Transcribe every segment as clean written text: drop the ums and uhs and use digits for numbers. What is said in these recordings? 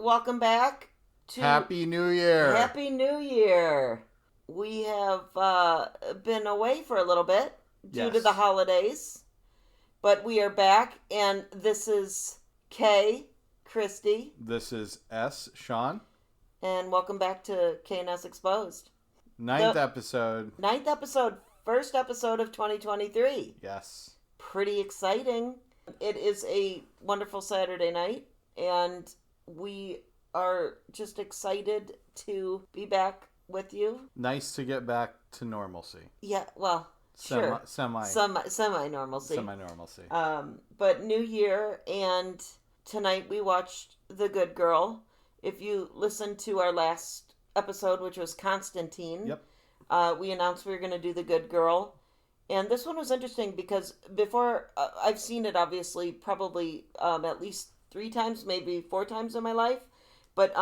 welcome back to Happy New Year. Happy New Year. We have been away for a little bit due to the holidays, but we are back, and this is K, Kristy. This is S, Shawn. And welcome back to K&S Exposed. Ninth episode, first episode of 2023. Yes. Pretty exciting. It is a wonderful Saturday night, and we are just excited to be back with you. Nice to get back to normalcy. Yeah, well, sure. Semi-normalcy. But New Year, and tonight we watched The Good Girl. If you listened to our last episode, which was Constantine, we announced we were going to do The Good Girl. And this one was interesting because before, I've seen it obviously probably at least 3 times, maybe 4 times in my life. But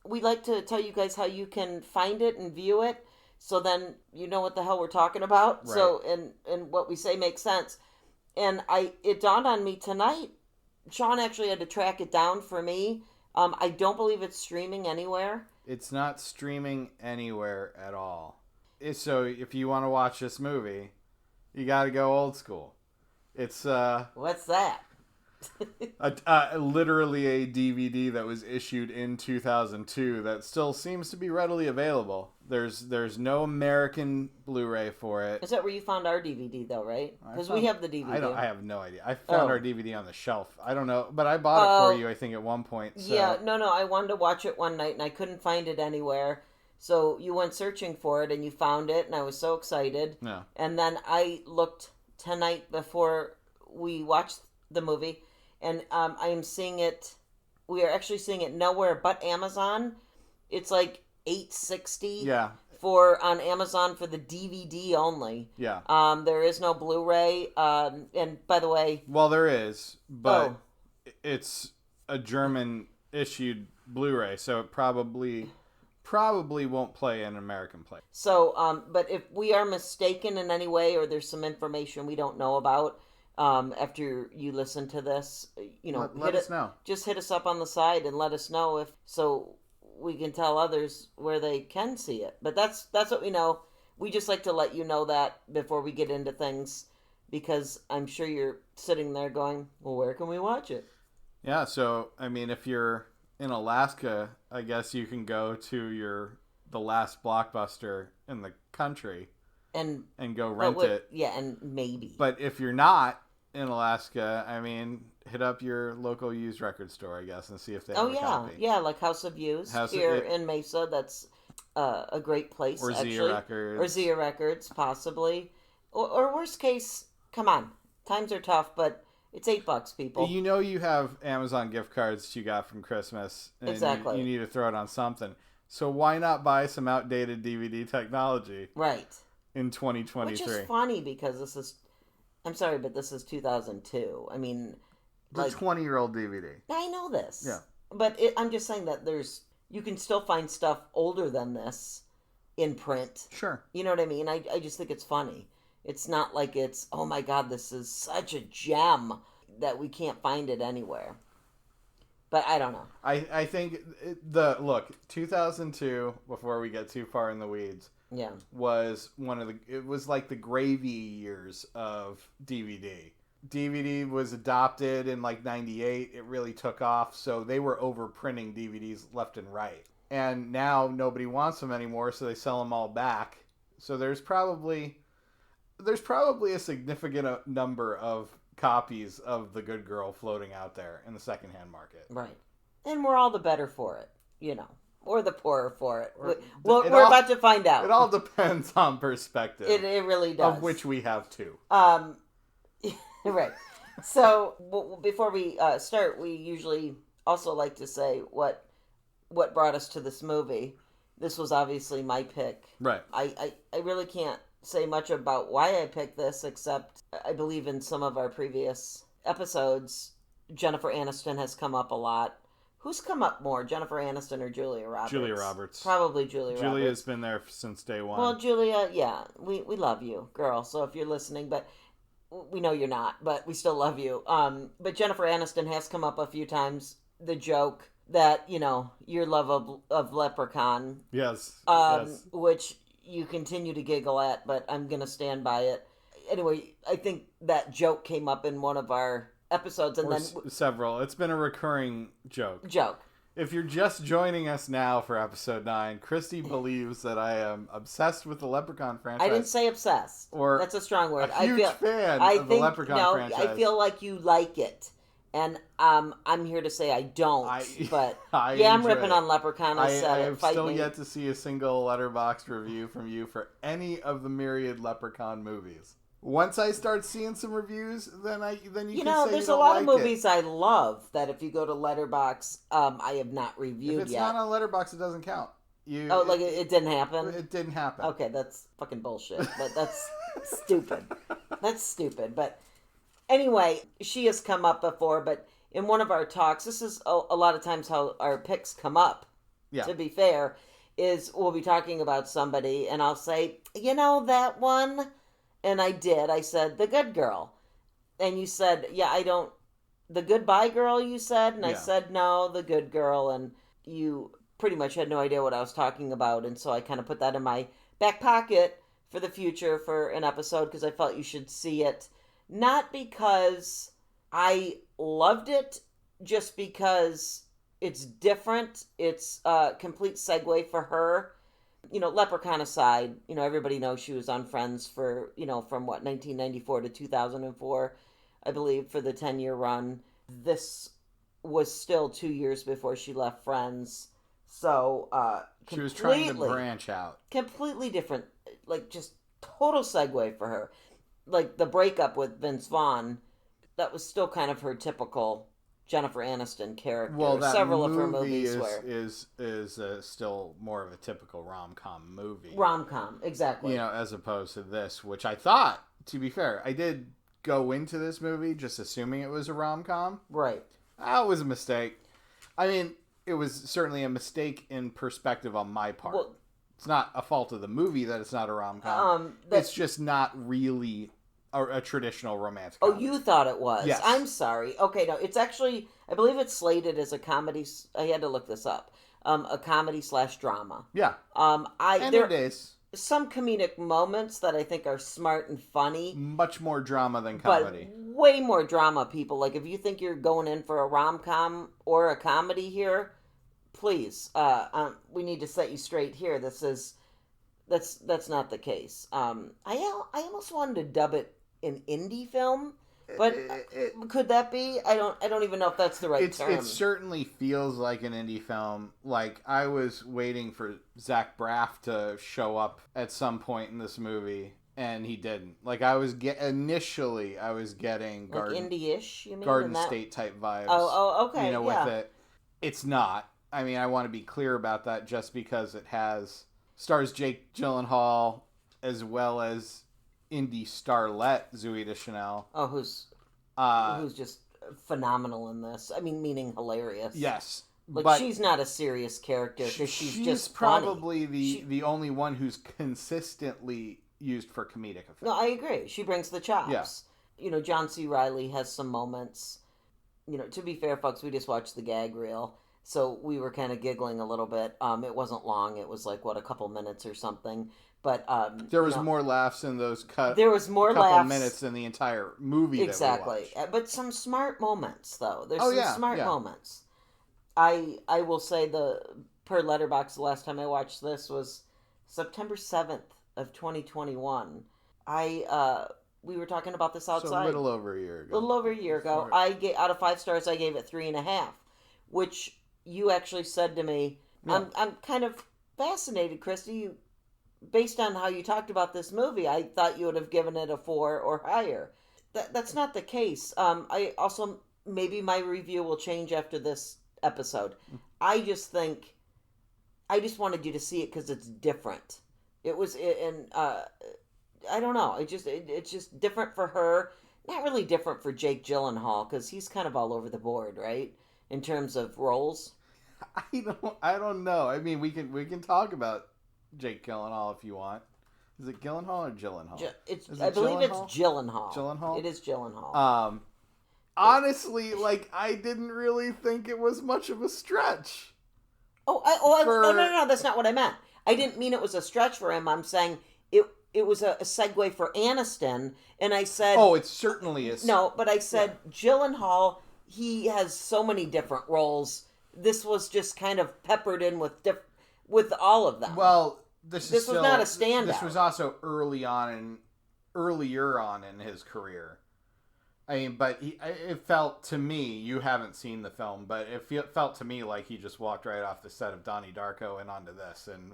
we like to tell you guys how you can find it and view it, so then you know what the hell we're talking about. Right. So and what we say makes sense. And it dawned on me tonight. Shawn actually had to track it down for me. I don't believe it's streaming anywhere. It's not streaming anywhere at all. So if you want to watch this movie, you got to go old school. It's What's that? Literally a DVD that was issued in 2002 that still seems to be readily available. There's no American Blu-ray for it. Is that where you found our DVD though, right? Because we have the DVD. I have no idea. I found our DVD on the shelf. I don't know, but I bought it for you, I think, at one point. So. Yeah, no, I wanted to watch it one night and I couldn't find it anywhere. So you went searching for it and you found it, and I was so excited. Yeah. And then I looked tonight before we watched the movie, and I am seeing it. We are actually seeing it nowhere but Amazon. It's like $8.60. Yeah. On Amazon for the DVD only. Yeah. There is no Blu-ray. And by the way, well, there is, but it's a German issued Blu-ray, so it probably won't play in American play. So, but if we are mistaken in any way, or there's some information we don't know about, after you listen to this, let us know. Just hit us up on the side and let us know so we can tell others where they can see it. But that's what we know. We just like to let you know that before we get into things, because I'm sure you're sitting there going, well, where can we watch it? Yeah, so, I mean, if you're in Alaska, I guess you can go to the last Blockbuster in the country and go rent it. Yeah, and maybe. But if you're not in Alaska, I mean, hit up your local used record store, I guess, and see if they have a copy. Yeah, like House of Used in Mesa. That's a great place, or actually. Zia Records. Or Zia Records, possibly. Or worst case, come on, times are tough, but it's $8, people. You know you have Amazon gift cards that you got from Christmas. And exactly. You need to throw it on something. So why not buy some outdated DVD technology? Right. In 2023. Which is funny because I'm sorry, but this is 2002. I mean, the 20-year-old DVD. I know this. Yeah. But I'm just saying that you can still find stuff older than this in print. Sure. You know what I mean? I just think it's funny. It's not like it's, oh my God, this is such a gem that we can't find it anywhere. But I don't know. I think 2002, before we get too far in the weeds, was it was like the gravy years of DVD. DVD was adopted in like 98. It really took off. So they were overprinting DVDs left and right. And now nobody wants them anymore, so they sell them all back. So there's probably a significant number of copies of The Good Girl floating out there in the secondhand market. Right. And we're all the better for it, or the poorer for it. We're about to find out. It all depends on perspective. It really does. Of which we have two. Right. So before we start, we usually also like to say what brought us to this movie. This was obviously my pick. Right. I really can't say much about why I picked this, except I believe in some of our previous episodes, Jennifer Aniston has come up a lot. Who's come up more, Jennifer Aniston or Julia Roberts? Julia Roberts. Probably Julia Roberts. Julia's been there since day one. Well, Julia, yeah, we love you, girl. So if you're listening, but we know you're not, but we still love you. But Jennifer Aniston has come up a few times. The joke that, your love of Leprechaun. Yes. Yes. Which you continue to giggle at, but I'm going to stand by it. Anyway, I think that joke came up in one of our episodes. And then several. It's been a recurring joke. If you're just joining us now for episode 9, Kristy believes that I am obsessed with the Leprechaun franchise. I didn't say obsessed. That's a strong word. A huge fan of the Leprechaun franchise. I feel like you like it. And I'm here to say I don't. I'm ripping on Leprechaun. I have still yet to see a single Letterboxd review from you for any of the myriad Leprechaun movies. Once I start seeing some reviews, then you can say you don't there's a lot of movies I love that if you go to Letterboxd, I have not reviewed yet. If it's not on Letterboxd, it doesn't count. It didn't happen? It didn't happen. Okay, that's fucking bullshit. But that's stupid. That's stupid. But anyway, she has come up before, but in one of our talks, this is a lot of times how our picks come up, to be fair, is we'll be talking about somebody, and I'll say, that one... And I did. I said, The Good Girl. And you said, The Goodbye Girl, you said? And I said, no, The Good Girl. And you pretty much had no idea what I was talking about. And so I kind of put that in my back pocket for the future for an episode because I felt you should see it. Not because I loved it, just because it's different. It's a complete segue for her. Leprechaun aside, everybody knows she was on Friends for, from 1994 to 2004, I believe, for the 10-year run. This was still 2 years before she left Friends. So, she was trying to branch out. Completely different, just total segue for her. The breakup with Vince Vaughn, that was still kind of her typical Jennifer Aniston character. Well, that several movie of her movies is still more of a typical rom-com movie. Rom-com, exactly. As opposed to this, which I thought, to be fair, I did go into this movie just assuming it was a rom-com. Right. That was a mistake. I mean, it was certainly a mistake in perspective on my part. Well, it's not a fault of the movie that it's not a rom-com. It's just not really a traditional romantic comedy. Oh, you thought it was? Yes. I'm sorry. Okay, no, it's actually, I believe it's slated as a comedy. I had to look this up. A comedy/drama. Yeah. It is. Some comedic moments that I think are smart and funny. Much more drama than comedy. But way more drama, people. If you think you're going in for a rom-com or a comedy here, please, we need to set you straight here. That's not the case. I almost wanted to dub it an indie film, but could that be? I don't even know if that's the right term. It certainly feels like an indie film. I was waiting for Zach Braff to show up at some point in this movie, and he didn't. Initially I was getting indie-ish, you mean? Garden State type vibes. Oh, okay. With it. It's not. I mean, I want to be clear about that just because it stars Jake Gyllenhaal as well as indie starlet Zooey Deschanel. Oh, who's just phenomenal in this. I mean, meaning hilarious. Yes. But she's not a serious character because she's just probably funny. the only one who's consistently used for comedic effect. No, I agree. She brings the chops. Yeah. John C. Reilly has some moments. To be fair, folks, we just watched the gag reel. So we were kind of giggling a little bit. It wasn't long. It was a couple minutes or something. But there was more laughs in those There was more couple minutes than the entire movie. Exactly. That we watched. But some smart moments, though. There's some smart moments. I will say per Letterboxd, the last time I watched this was September 7th of 2021. We were talking about this outside. So a little over a year ago. Out of 5 stars, I gave it 3.5, which you actually said to me. Yeah. I'm kind of fascinated, Kristy. Based on how you talked about this movie, I thought you would have given it a 4 or higher. That's not the case. I also, maybe my review will change after this episode. I just wanted you to see it because it's different. It was, I don't know. It's just different for her. Not really different for Jake Gyllenhaal because he's kind of all over the board, right? In terms of roles. I don't know. I mean, we can talk about Jake Gyllenhaal if you want. Is it Gyllenhaal or Gyllenhaal? I believe it's Gyllenhaal. Gyllenhaal? It is Gyllenhaal. honestly, like, I didn't really think it was much of a stretch. No, that's not what I meant. I didn't mean it was a stretch for him. I'm saying it was a segue for Aniston, and I said... Oh, it certainly is. No, but I said Gyllenhaal, he has so many different roles. This was just kind of peppered in with all of them. Well, this was not a standout. This was also earlier on in his career. I mean, but it felt to me, you haven't seen the film, but it felt to me like he just walked right off the set of Donnie Darko and onto this and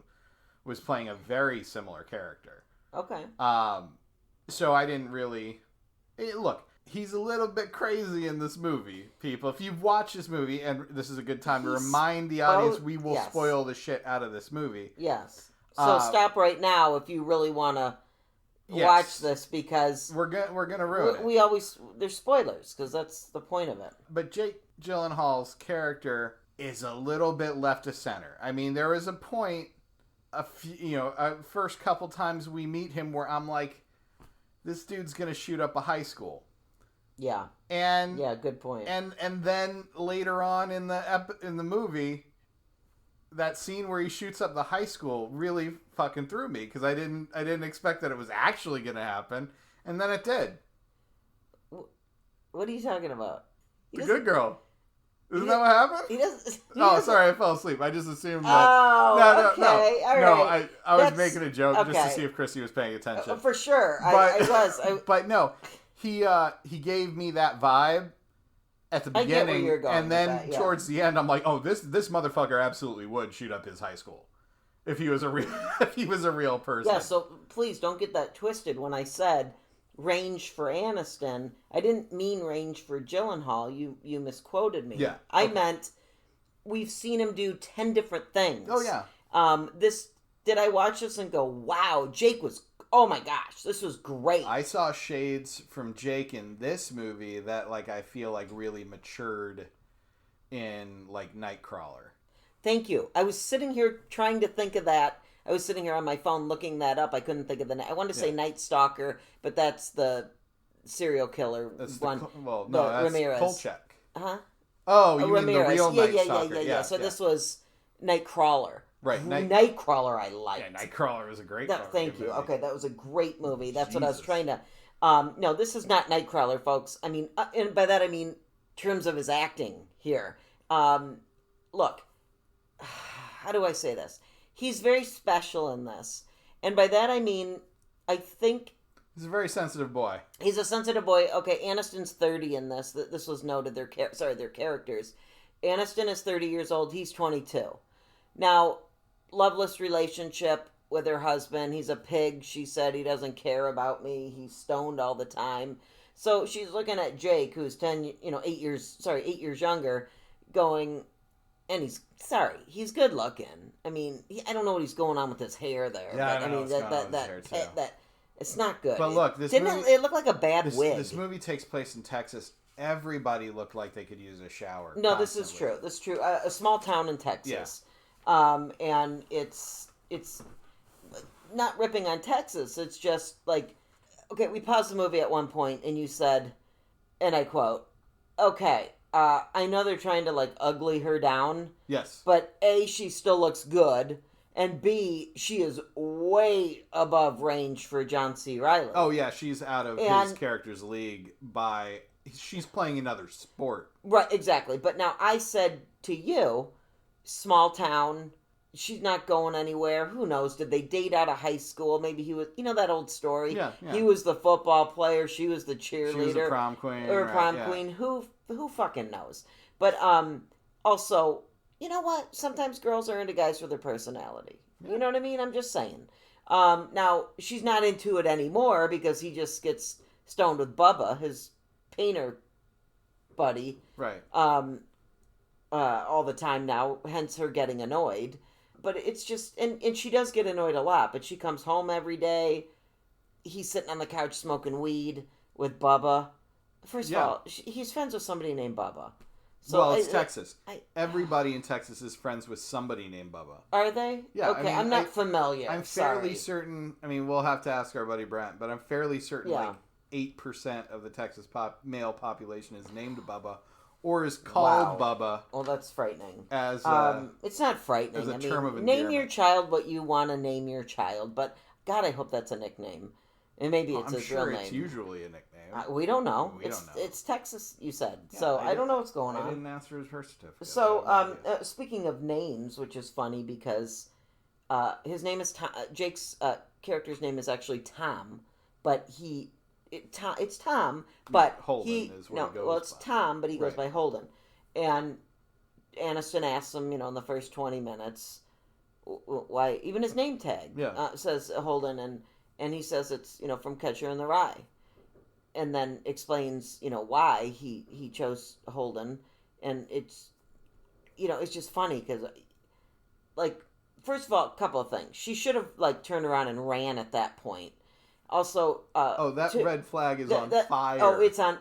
was playing a very similar character. Okay. So I didn't really... Look, he's a little bit crazy in this movie, people. If you've watched this movie, and this is a good time to remind the audience, we will spoil the shit out of this movie. Yes. So stop right now if you really want to watch this, because... We're gonna ruin it. We always... There's spoilers, because that's the point of it. But Jake Gyllenhaal's character is a little bit left of center. I mean, there is a point... first couple times we meet him where I'm like, this dude's gonna shoot up a high school. Yeah. And yeah, good point. And then later on in the movie, that scene where he shoots up the high school really fucking threw me, because I didn't expect that it was actually gonna happen, and then it did. What are you talking about? The good girl. Isn't that what happened? Sorry, I fell asleep. I just assumed that. Oh, okay. All right. I was making a joke just to see if Kristy was paying attention. For sure. I was. But no, he gave me that vibe at the beginning. I get where you're going, and then towards the end, I'm like, oh, this motherfucker absolutely would shoot up his high school if he was a real person. Yeah. So please don't get that twisted. When I said range for Aniston, I didn't mean range for Gyllenhaal. You misquoted me. Yeah. I meant we've seen him do 10 different things. Oh yeah. Did I watch this and go, wow, Jake was, oh my gosh, this was great. I saw shades from Jake in this movie that, like, I feel like really matured in, like, Nightcrawler. Thank you. I was sitting here trying to think of that. I was sitting here on my phone looking that up. I couldn't think of the name. I wanted to say Night Stalker, but that's the serial killer one. That's Ramirez. Kolchak. Uh-huh. Oh, you Ramirez. Mean the real Night Stalker. Yeah. So this was Nightcrawler. Right. Nightcrawler I liked. Yeah, Nightcrawler was a great Thank you. Movie. Okay, that was a great movie. That's what I was trying to... no, this is not Nightcrawler, folks. I mean, and by that I mean in terms of his acting here. Look, how do I say this? He's very special in this. And by that I mean, I think... He's a very sensitive boy. He's a sensitive boy. Okay, Aniston's 30 in this. This was noted. Their characters. Aniston is 30 years old. He's 22. Now, loveless relationship with her husband. He's a pig. She said he doesn't care about me. He's stoned all the time. So she's looking at Jake, who's 8 years younger, going... And he's good looking. I mean, I don't know what he's going on with his hair there. Yeah, but I mean that it's not good. But look, it looked like a bad wig. This movie takes place in Texas. Everybody looked like they could use a shower. No, constantly. This is true. This is true. A small town in Texas. Yeah. And it's not ripping on Texas. It's just like, okay, we paused the movie at one point, and you said, and I quote, okay. I know they're trying to, like, ugly her down. Yes. But A, she still looks good. And B, she is way above range for John C. Reilly. Oh, yeah. She's out of his character's league by... She's playing another sport. Right, exactly. But now I said to you, small town, she's not going anywhere. Who knows? Did they date out of high school? Maybe he was... You know that old story? Yeah. He was the football player. She was the cheerleader. She was a prom queen. Or prom queen. Who fucking knows? But also, you know what? Sometimes girls are into guys for their personality. Yeah. You know what I mean? I'm just saying. Now, she's not into it anymore because he just gets stoned with Bubba, his painter buddy. Right. All the time now, hence her getting annoyed. But it's just... And she does get annoyed a lot, but she comes home every day. He's sitting on the couch smoking weed with Bubba. First of all, he's friends with somebody named Bubba. So it's Texas. Everybody in Texas is friends with somebody named Bubba. Are they? Yeah. Okay, I'm not familiar. I'm fairly certain. I mean, we'll have to ask our buddy Brent, but I'm fairly certain. Yeah. Like, 8% of the Texas male population is named Bubba or is called Bubba. Well, that's frightening. As it's not frightening. As a term of endearment. Name your child what you want to name your child, but God, I hope that's a nickname. And maybe it's his real name. I'm sure it's usually a nickname. We don't know. It's Texas, you said. Yeah, so I don't know what's going on. I didn't ask for his birth certificate. So, speaking of names, which is funny because his name is Tom. Jake's character's name is actually Tom, but it's Tom, but Holden is what he goes by. Well, it's Tom, but he goes by Holden. And Aniston asks him, in the first 20 minutes, why, even his name tag says Holden, and he says it's, from Catcher in the Rye. And then explains, why he chose Holden. And it's, it's just funny because, first of all, a couple of things. She should have, turned around and ran at that point. Also, that red flag is on fire.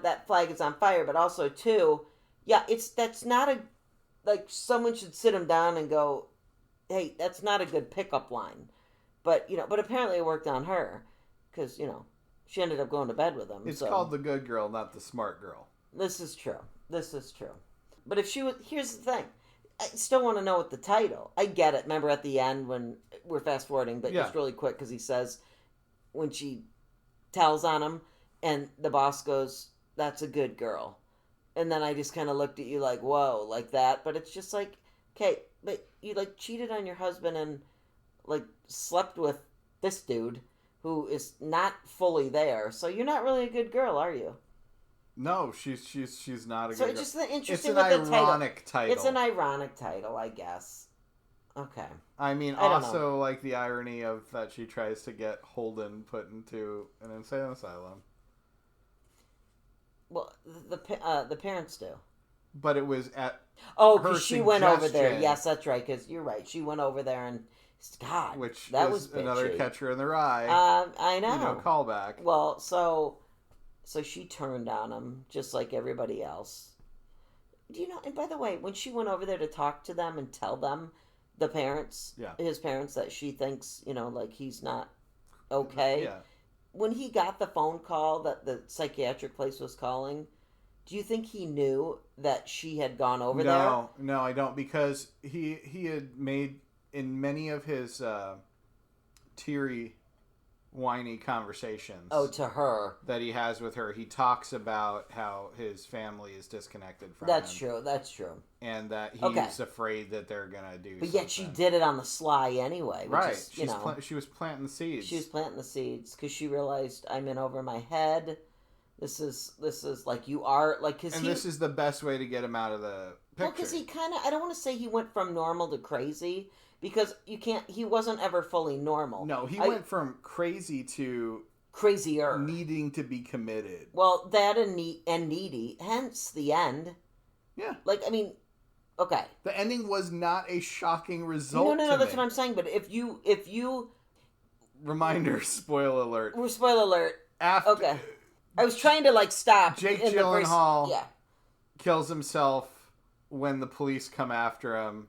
That flag is on fire. But also, too, that's not someone should sit him down and go, hey, that's not a good pickup line. But apparently it worked on her because, she ended up going to bed with him. It's called the good girl, not the smart girl. This is true. But if she was, here's the thing. I still want to know what the title. I get it. Remember at the end when we're fast forwarding, but just really quick because he says when she tells on him and the boss goes, "That's a good girl," and then I just kind of looked at you like, "Whoa," like that. But it's just like, okay, but you cheated on your husband and slept with this dude who is not fully there. So you're not really a good girl, are you? No, she's not a good girl. So it's just interesting. It's an ironic title. It's an ironic title, I guess. Okay. I mean, also the irony of that she tries to get Holden put into an insane asylum. Well, the parents do. But it was at because she went over there. Yes, that's right. Because you're right. She went over there and God, which that was another Catcher in the Rye. I know. Callback. Well, so she turned on him just like everybody else. Do you know? And by the way, when she went over there to talk to them and tell them, the parents, his parents, that she thinks, he's not okay. Yeah. When he got the phone call that the psychiatric place was calling, do you think he knew that she had gone over there? No, I don't, because he had made in many of his teary, whiny conversations. Oh, to her. That he has with her, he talks about how his family is disconnected from That's him. That's true. And that he's afraid that they're going to do something. But yet she did it on the sly anyway. Right. She was planting the seeds. She was planting the seeds because she realized, I'm in over my head. This is you are, this is the best way to get him out of the picture. Well, because he I don't want to say he went from normal to crazy, because he wasn't ever fully normal. No, he went from crazy to crazier, needing to be committed. Well, that and needy, hence the end. Yeah. Okay. The ending was not a shocking result. No, that's what I'm saying. But if you reminder, spoiler alert. Spoiler alert. Okay. I was trying to stop. Jake Gyllenhaal kills himself when the police come after him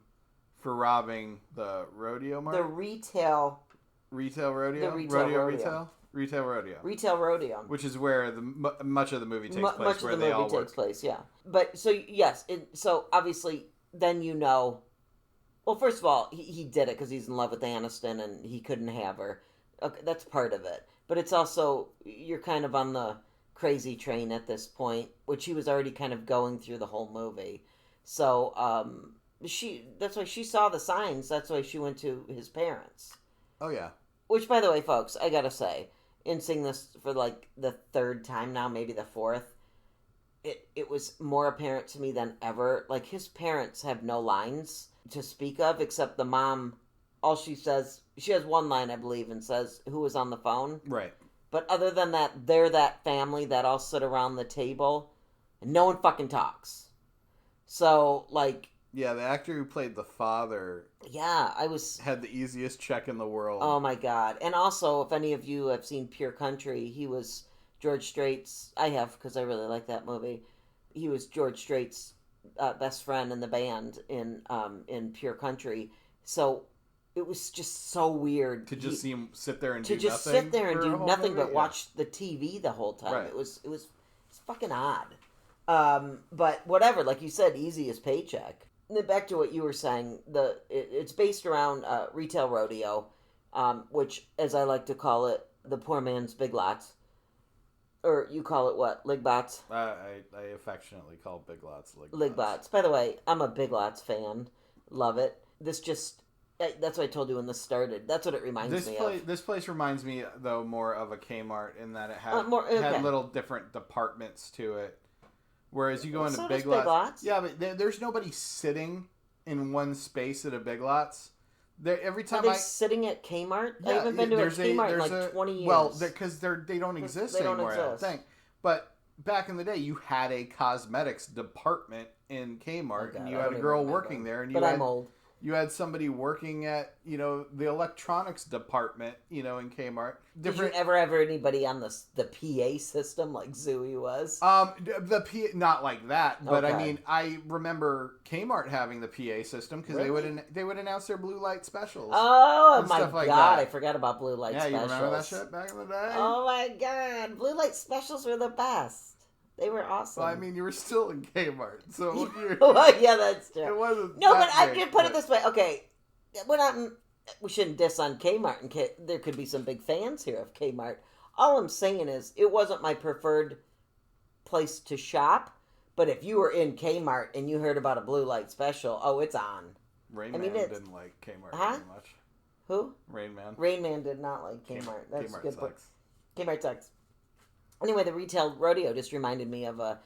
for robbing the rodeo market? The retail rodeo? Retail rodeo. Which is where much of the movie takes place. Much of the movie takes place, yeah. But, so, yes. So, obviously, then well, first of all, he did it because he's in love with Aniston and he couldn't have her. Okay, that's part of it. But it's also, you're kind of on the crazy train at this point, which he was already kind of going through the whole movie. So, that's why she saw the signs. That's why she went to his parents. Oh, yeah. Which, by the way, folks, I gotta say, in seeing this for the third time now, maybe the fourth, it was more apparent to me than ever. His parents have no lines to speak of, except the mom. All she says, she has one line, I believe, and says, "Who was on the phone?" Right. But other than that, they're that family that all sit around the table, and no one fucking talks. So, yeah, the actor who played the father. Yeah, had the easiest check in the world. Oh my God! And also, if any of you have seen Pure Country, he was George Strait's. I have, because I really like that movie. He was George Strait's best friend in the band in Pure Country. So it was just so weird to just see him sit there and do nothing. To just sit there and do nothing but watch the TV the whole time. Right. It's fucking odd. But whatever, like you said, easiest paycheck. And then back to what you were saying, it's based around retail rodeo, which, as I like to call it, the poor man's Big Lots. Or you call it what? Lig Bots? I affectionately call Big Lots Lig Bots. By the way, I'm a Big Lots fan. Love it. This just... That's what I told you when this started. That's what it reminds me of. This place reminds me, though, more of a Kmart in that it had little different departments to it. Whereas you go into Big Lots... Yeah, but there's nobody sitting in one space at a Big Lots. Every time Are they sitting at Kmart? Yeah, I haven't been to a Kmart in like 20 years. Well, because they don't exist anymore, I don't think. But back in the day, you had a cosmetics department in Kmart, and you had a girl working there. And I'm old. You had somebody working at, the electronics department, in Kmart. Did you ever have anybody on the PA system like Zooey was? The PA, not like that, but okay. I mean, I remember Kmart having the PA system because they would announce their blue light specials. Oh my God, I forgot about blue light specials. Yeah, you remember that shit back in the day? Oh my God, blue light specials were the best. They were awesome. Well, I mean, you were still in Kmart, so... Well, yeah, that's true. It wasn't No, but I can put it this way. Okay, we shouldn't diss on Kmart. There could be some big fans here of Kmart. All I'm saying is, it wasn't my preferred place to shop, but if you were in Kmart and you heard about a blue light special, it's on. Rain Man didn't like Kmart very much. Who? Rain Man. Rain Man did not like Kmart. That's Kmart good. Sucks. Kmart sucks. Anyway, the retail rodeo just reminded me of to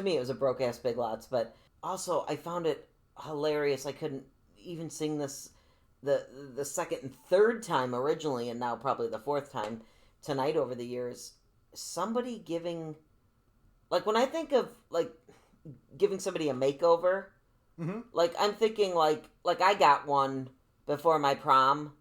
me it was a broke-ass Big Lots, but also I found it hilarious. I couldn't even sing this the second and third time originally, and now probably the fourth time tonight over the years. Somebody giving, like when I think of like giving somebody a makeover, like I'm thinking like I got one before my prom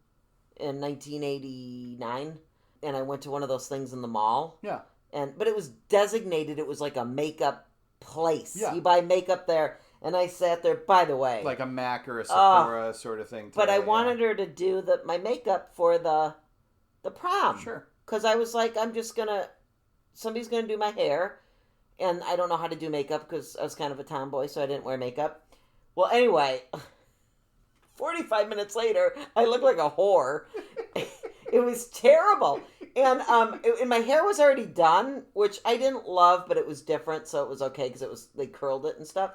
in 1989. And I went to one of those things in the mall. Yeah. But it was designated. It was like a makeup place. Yeah. You buy makeup there. And I sat there, by the way. Like a MAC or a Sephora sort of thing. But I wanted her to do my makeup for the prom. Sure. Because I was like, somebody's going to do my hair. And I don't know how to do makeup because I was kind of a tomboy, so I didn't wear makeup. Well, anyway, 45 minutes later, I looked like a whore. It was terrible. And my hair was already done, which I didn't love, but it was different, so it was okay because they curled it and stuff.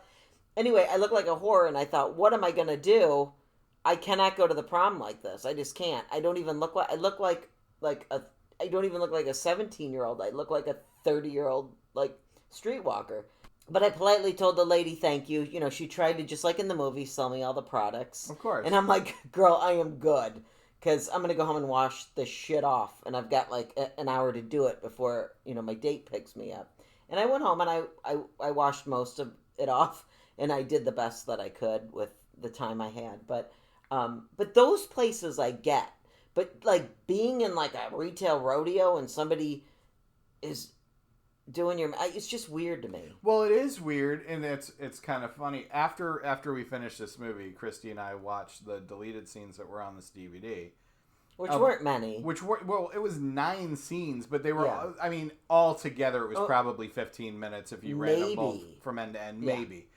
Anyway, I looked like a whore, and I thought, what am I going to do? I cannot go to the prom like this. I just can't. I don't even look like... I don't even look like a 17-year-old. I look like a 30-year-old, streetwalker. But I politely told the lady, thank you. She tried to, just like in the movie, sell me all the products. Of course. And I'm like, girl, I am good. Because I'm going to go home and wash this shit off. And I've got an hour to do it before, my date picks me up. And I went home and I washed most of it off. And I did the best that I could with the time I had. But those places I get. But being in a retail rodeo and somebody is doing it's just weird to me. Well, it is weird, and it's kind of funny. After we finished this movie, Kristy and I watched the deleted scenes that were on this DVD, which weren't many. It was 9 scenes, but they were. Yeah. I mean, all together it was probably 15 minutes if you ran them both from end to end, maybe.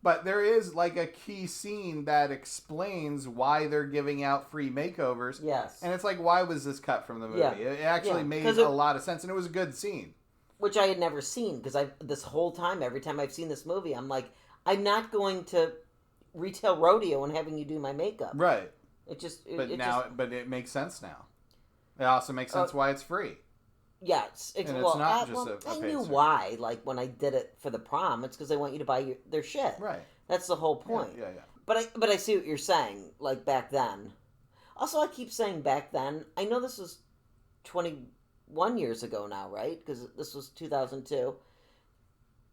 But there is a key scene that explains why they're giving out free makeovers. Yes, and it's why was this cut from the movie? Yeah. It actually made a lot of sense, and it was a good scene. Which I had never seen, because this whole time, every time I've seen this movie, I'm like, I'm not going to retail rodeo and having you do my makeup. Right. But it makes sense now. It also makes sense why it's free. Yes. It's not just a I knew why, when I did it for the prom, it's because they want you to buy their shit. Right. That's the whole point. Yeah. But I see what you're saying, back then. Also, I keep saying back then. I know this was 21 years ago now, right? Because this was 2002.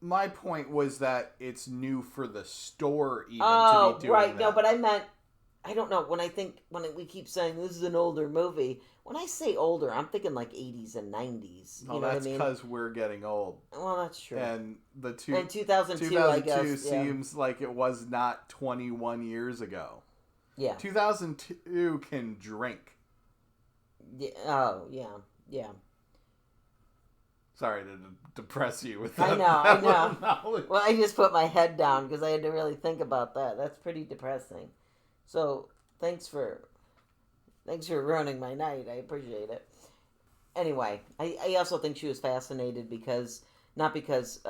My point was that it's new for the store even to be doing right. that. No, but I meant, I don't know, when we keep saying this is an older movie, when I say older, I'm thinking 80s and 90s. No, that's because we're getting old. Well, that's true. And and 2002 I guess, seems like it was not 21 years ago. Yeah. 2002 can drink. Yeah. Oh, yeah. Yeah. Sorry to depress you with that. I know. Well, I just put my head down because I had to really think about that. That's pretty depressing. So, thanks for ruining my night. I appreciate it. Anyway, I also think she was fascinated not because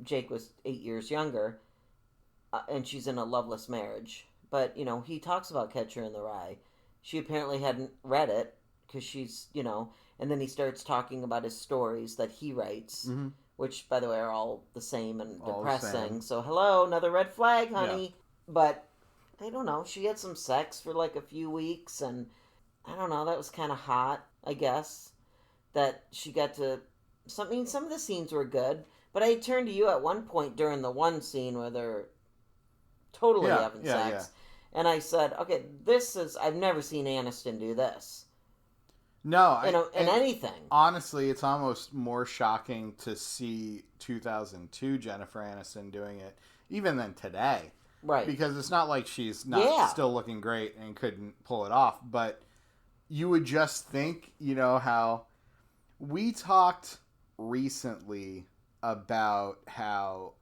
Jake was 8 years younger, and she's in a loveless marriage. But, he talks about Catcher in the Rye. She apparently hadn't read it because she's, and then he starts talking about his stories that he writes, which, by the way, are all the same and depressing. So, hello, another red flag, honey. Yeah. But, I don't know. She had some sex for like a few weeks, and I don't know. That was kind of hot, I guess. That she got to... some of the scenes were good, but I turned to you at one point during the one scene where they're totally having sex. Yeah. And I said, okay, I've never seen Aniston do this. No, in anything. Honestly, it's almost more shocking to see 2002 Jennifer Aniston doing it, even than today. Right. Because it's not like she's not still looking great and couldn't pull it off. But you would just think, how we talked recently about how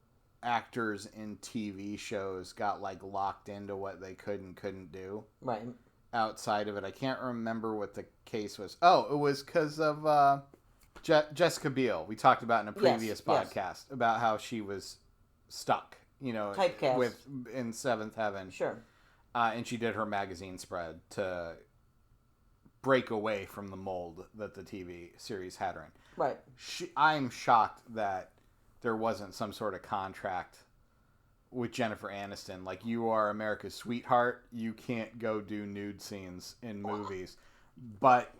actors in TV shows got locked into what they could and couldn't do. Right. Outside of it. I can't remember what the case was. Oh, it was because of Jessica Biel. We talked about in a previous podcast about how she was stuck, typecast in Seventh Heaven. Sure. And she did her magazine spread to break away from the mold that the TV series had her in. Right. I'm shocked that there wasn't some sort of contract with Jennifer Aniston. Like, you are America's sweetheart. You can't go do nude scenes in movies. But,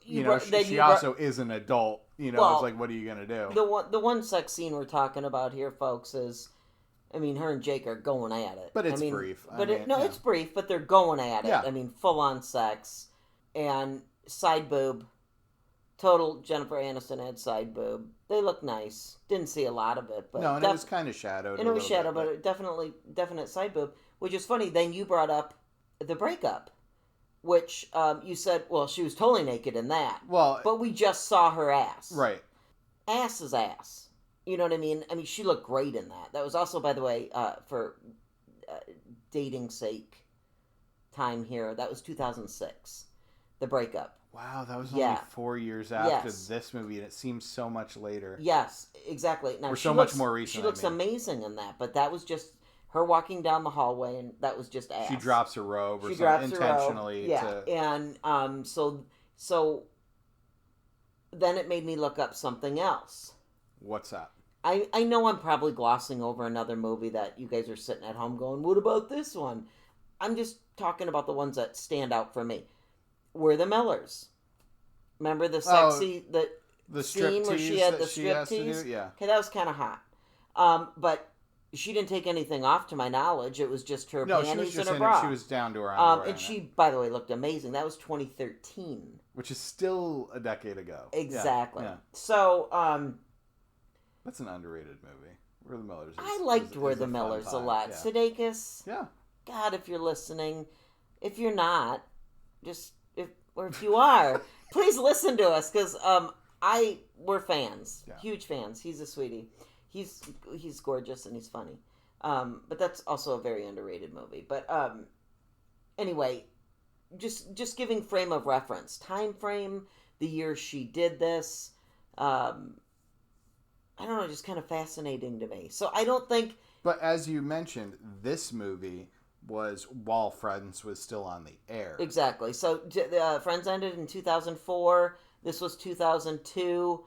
she also is an adult. It's like, what are you going to do? The one sex scene we're talking about here, folks, is... her and Jake are going at it. But it's brief. It's brief, but they're going at it. Yeah. Full-on sex. And side boob. Total Jennifer Aniston had side boob. They look nice. Didn't see a lot of it. But no, and it was kind of shadowed. And it was shadowed, but definite side boob. Which is funny. Then you brought up the breakup. Which you said, well, she was totally naked in that. Well, but we just saw her ass. Right. Ass is ass. You know what I mean? She looked great in that. That was also, by the way, for dating sake time here, that was 2006. The breakup. Wow, that was only 4 years after this movie, and it seems so much later. Yes, exactly. Now, much more recent. She looks amazing in that, but that was just her walking down the hallway, and that was just ass. She drops her robe or something intentionally. Yeah, and so then it made me look up something else. What's that? I know I'm probably glossing over another movie that you guys are sitting at home going, what about this one? I'm just talking about the ones that stand out for me. We're the Millers. Remember the sexy the scene where she had the striptease? Yeah. Okay, that was kind of hot. But she didn't take anything off, to my knowledge. It was just her panties and her bra. She was down to her underwear. And she, by the way, looked amazing. That was 2013, which is still a decade ago. Exactly. Yeah. So, that's an underrated movie. We're the Millers. I liked We're the Millers a lot. Yeah. Sudeikis. Yeah. God, if you're listening, if you're not, or if you are, please listen to us, because we're fans, huge fans. He's a sweetie. He's gorgeous and he's funny. But that's also a very underrated movie. But anyway, just giving frame of reference, time frame, the year she did this. I don't know, just kind of fascinating to me. So I don't think. But as you mentioned, this movie was while Friends was still on the air. Exactly. So Friends ended in 2004. This was 2002.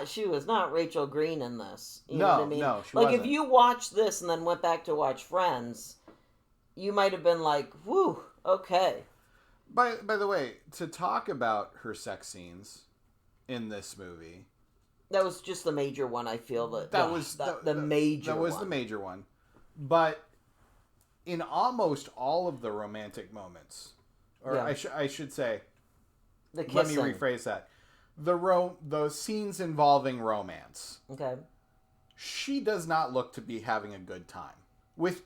She was not Rachel Green in this. You know what I mean? No, she wasn't. If you watched this and then went back to watch Friends, you might have been like, whew, okay. By the way, to talk about her sex scenes in this movie. That was just the major one, I feel. That was the major one. But in almost all of the romantic moments, or I should say, the kissing. Let me rephrase that. Those scenes involving romance. Okay. She does not look to be having a good time. With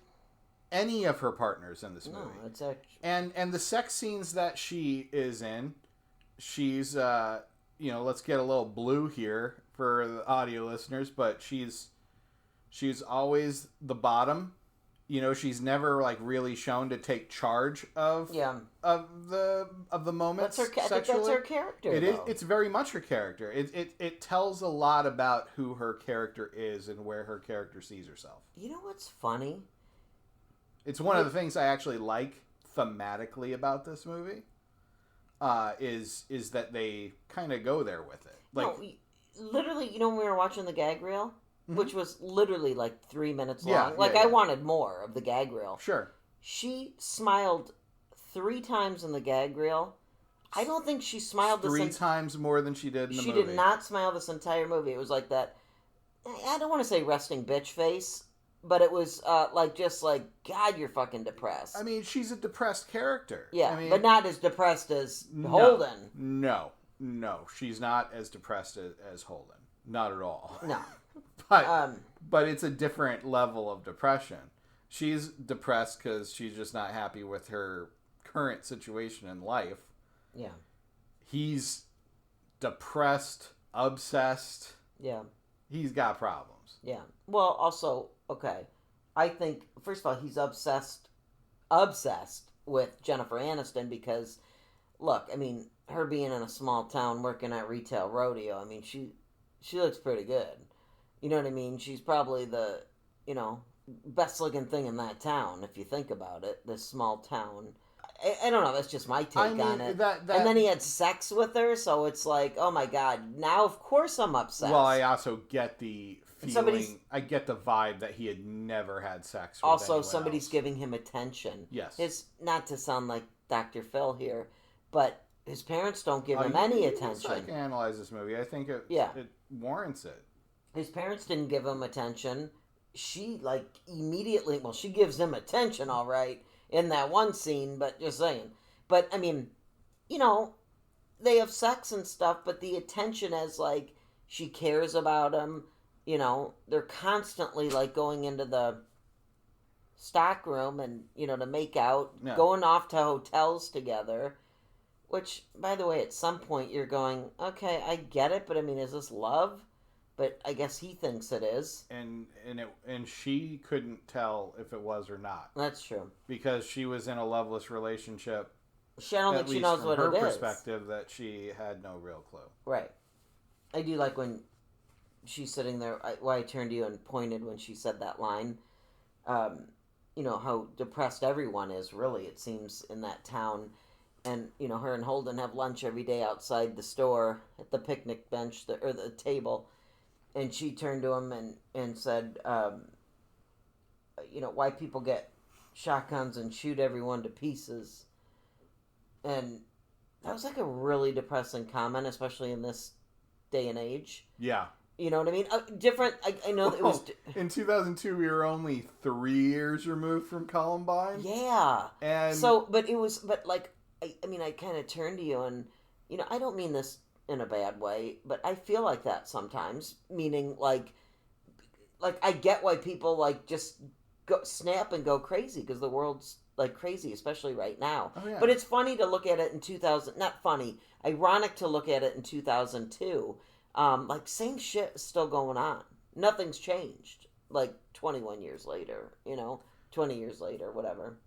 any of her partners in this movie. No, it's actually... And the sex scenes that she is in, she's let's get a little blue here for the audio listeners, but she's always the bottom. She's never like really shown to take charge of the moments. I think that's her character. It's very much her character. It tells a lot about who her character is and where her character sees herself. You know what's funny? It's one of the things I actually like thematically about this movie. Is that they kind of go there with it. Like, no, literally, when we were watching the gag reel, which was literally like 3 minutes long. I wanted more of the gag reel. Sure. She smiled 3 times in the gag reel. I don't think she smiled 3 times more than she did in the movie. She did not smile this entire movie. It was like that, I don't want to say resting bitch face, but it was God, you're fucking depressed. I mean, she's a depressed character. Yeah, but not as depressed as Holden. No, she's not as depressed as Holden. Not at all. No. But it's a different level of depression. She's depressed because she's just not happy with her current situation in life. Yeah. He's depressed, obsessed. Yeah. He's got problems. Yeah. Well, also, okay. I think, first of all, he's obsessed with Jennifer Aniston because, look, I mean, her being in a small town working at retail rodeo, I mean, she looks pretty good. You know what I mean? She's probably the, best looking thing in that town, if you think about it. This small town. I don't know. That's just my take on it. And then he had sex with her, so it's like, oh my God. Now, of course, I'm upset. Well, I also get the feeling. I get the vibe that he had never had sex with also, anyone somebody's else. Giving him attention. Yes. Not to sound like Dr. Phil here, but his parents don't give him any attention. I can analyze this movie. I think it warrants it. His parents didn't give him attention. She, immediately... Well, she gives him attention, all right, in that one scene, but just saying. But, I mean, they have sex and stuff, but the attention as, she cares about him. They're constantly, going into the stock room and, to make out, going off to hotels together. Which, by the way, at some point you're going, okay, I get it, but, I mean, is this love? But I guess he thinks it is. And she couldn't tell if it was or not. That's true. Because she was in a loveless relationship. I don't think she knows what it is. From her perspective, that she had no real clue. Right. I do like when she's sitting there, I turned to you and pointed when she said that line. How depressed everyone is, really, it seems, in that town. And, her and Holden have lunch every day outside the store at the picnic bench, or the table. And she turned to him and said, why people get shotguns and shoot everyone to pieces. And that was a really depressing comment, especially in this day and age. Yeah. You know what I mean? Different, I know that it was... In 2002, we were only 3 years removed from Columbine. Yeah. And... So, I kind of turned to you and, I don't mean this in a bad way, but I feel like that sometimes, meaning I get why people just go snap and go crazy because the world's crazy, especially right now. Oh, yeah. But it's funny to look at it in 2000, not funny, ironic to look at it in 2002. Same shit is still going on. Nothing's changed. 21 years later, 20 years later, whatever.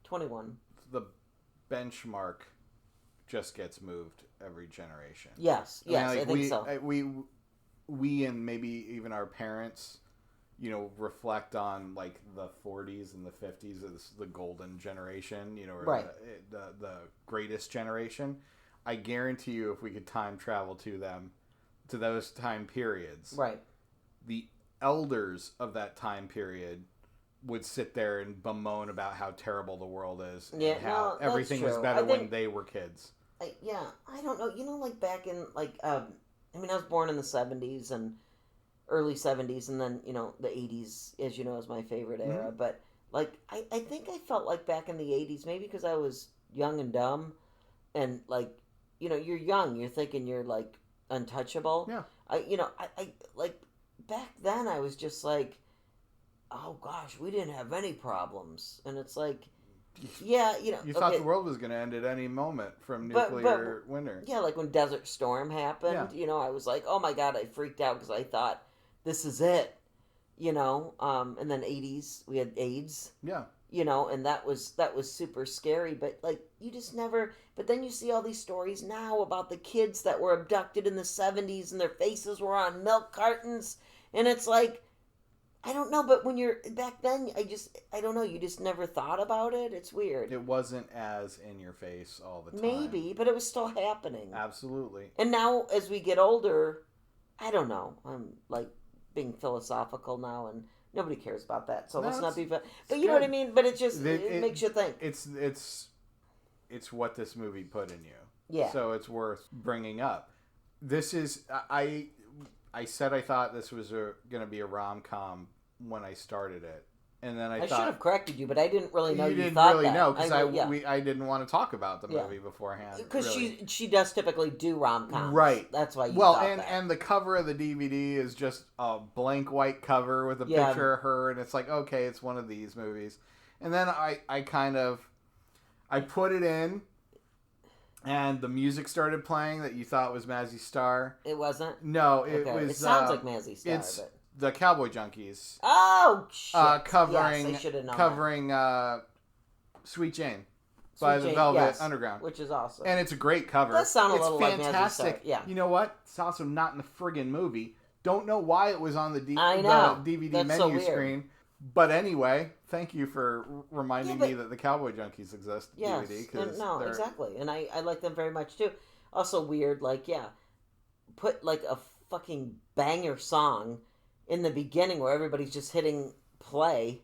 21. The benchmark just gets moved every generation. Yes, I think so. We and maybe even our parents, reflect on the 40s and the 50s as the golden generation, or right. the greatest generation. I guarantee you, if we could time travel to those time periods, right, the elders of that time period would sit there and bemoan about how terrible the world is and how everything was better when they were kids. I don't know. Back in I was born in the 70s and early 70s, and then the 80s, as you know, is my favorite era. But I think I felt back in the 80s, maybe because I was young and dumb, and you're young, you're thinking you're untouchable. Yeah. I back then I was just oh gosh, we didn't have any problems. And it's like, yeah, you know. You thought the world was going to end at any moment from nuclear winter. Yeah, like when Desert Storm happened, you know, I was like, oh my God, I freaked out because I thought, this is it. You know, and then 80s, we had AIDS. Yeah. You know, and that was super scary. But, like, you just never... But then you see all these stories now about the kids that were abducted in the 70s and their faces were on milk cartons. And it's like... I don't know, but when you're back then, I don't know, you just never thought about it. It's weird. It wasn't as in your face all the time. Maybe, but it was still happening. Absolutely. And now, as we get older, I don't know. I'm like being philosophical now, and nobody cares about that. So let's not be. But you know what I mean. But it just it makes you think. It's what this movie put in you. Yeah. So it's worth bringing up. This is I said I thought this was going to be a rom-com when I started it, and then I thought... should have corrected you, but I didn't really know you didn't thought really that. know, because I didn't want to talk about the movie beforehand. Because she does typically do rom-coms. Right. That's why you thought that. And the cover of the DVD is just a blank white cover with a picture of her, and it's like, okay, it's one of these movies. And then I put it in, and the music started playing that you thought was Mazzy Star. It wasn't? No, it was... It sounds like Mazzy Star, but... The Cowboy Junkies. Oh, shit. Covering Sweet Jane by the Velvet Underground. Which is awesome. And it's a great cover. That sounds a little fantastic. Like Mazzy Star. Yeah. You know what? It's also not in the friggin' movie. Don't know why it was on the DVD That's menu screen. But anyway, thank you for reminding me that the Cowboy Junkies exist. Yes. DVD. Exactly. And I like them very much too. Also weird, put like a fucking banger song in the beginning where everybody's just hitting play.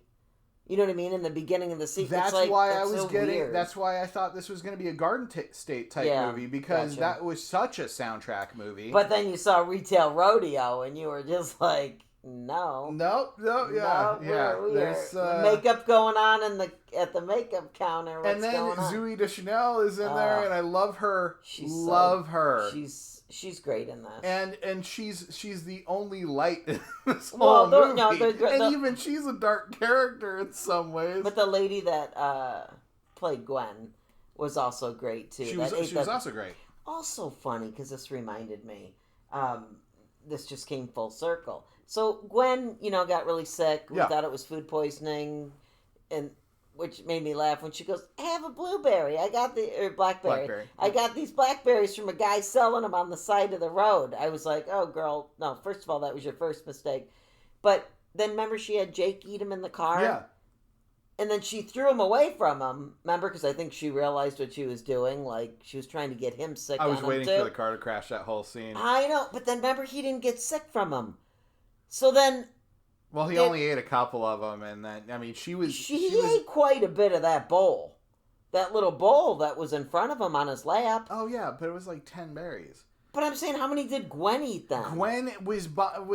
You know what I mean? In the beginning of the sequence. That's why I thought this was going to be a Garden State type movie, because that was such a soundtrack movie. But then you saw Retail Rodeo and you were just like, no. There's makeup going on at the makeup counter. And then Zooey Deschanel is in there, and I love her. Her. She's great in this. And she's the only light in this whole movie. And even she's a dark character in some ways. But the lady that played Gwen was also great too. She was also great. Also funny, because this reminded me. This just came full circle. So Gwen, got really sick. We thought it was food poisoning, and which made me laugh when she goes, I have a blueberry. Blackberry. I got these blackberries from a guy selling them on the side of the road. I was like, oh, girl, no, first of all, that was your first mistake. But then remember she had Jake eat him in the car? Yeah. And then she threw him away from him. Remember? Because I think she realized what she was doing. Like, she was trying to get him sick. I was waiting for the car to crash that whole scene. I know. But then remember, he didn't get sick from him. So then... Well, he only ate a couple of them, and then, I mean, she ate quite a bit of that bowl. That little bowl that was in front of him on his lap. Oh, yeah, but it was like 10 berries. But I'm saying, how many did Gwen eat then? Gwen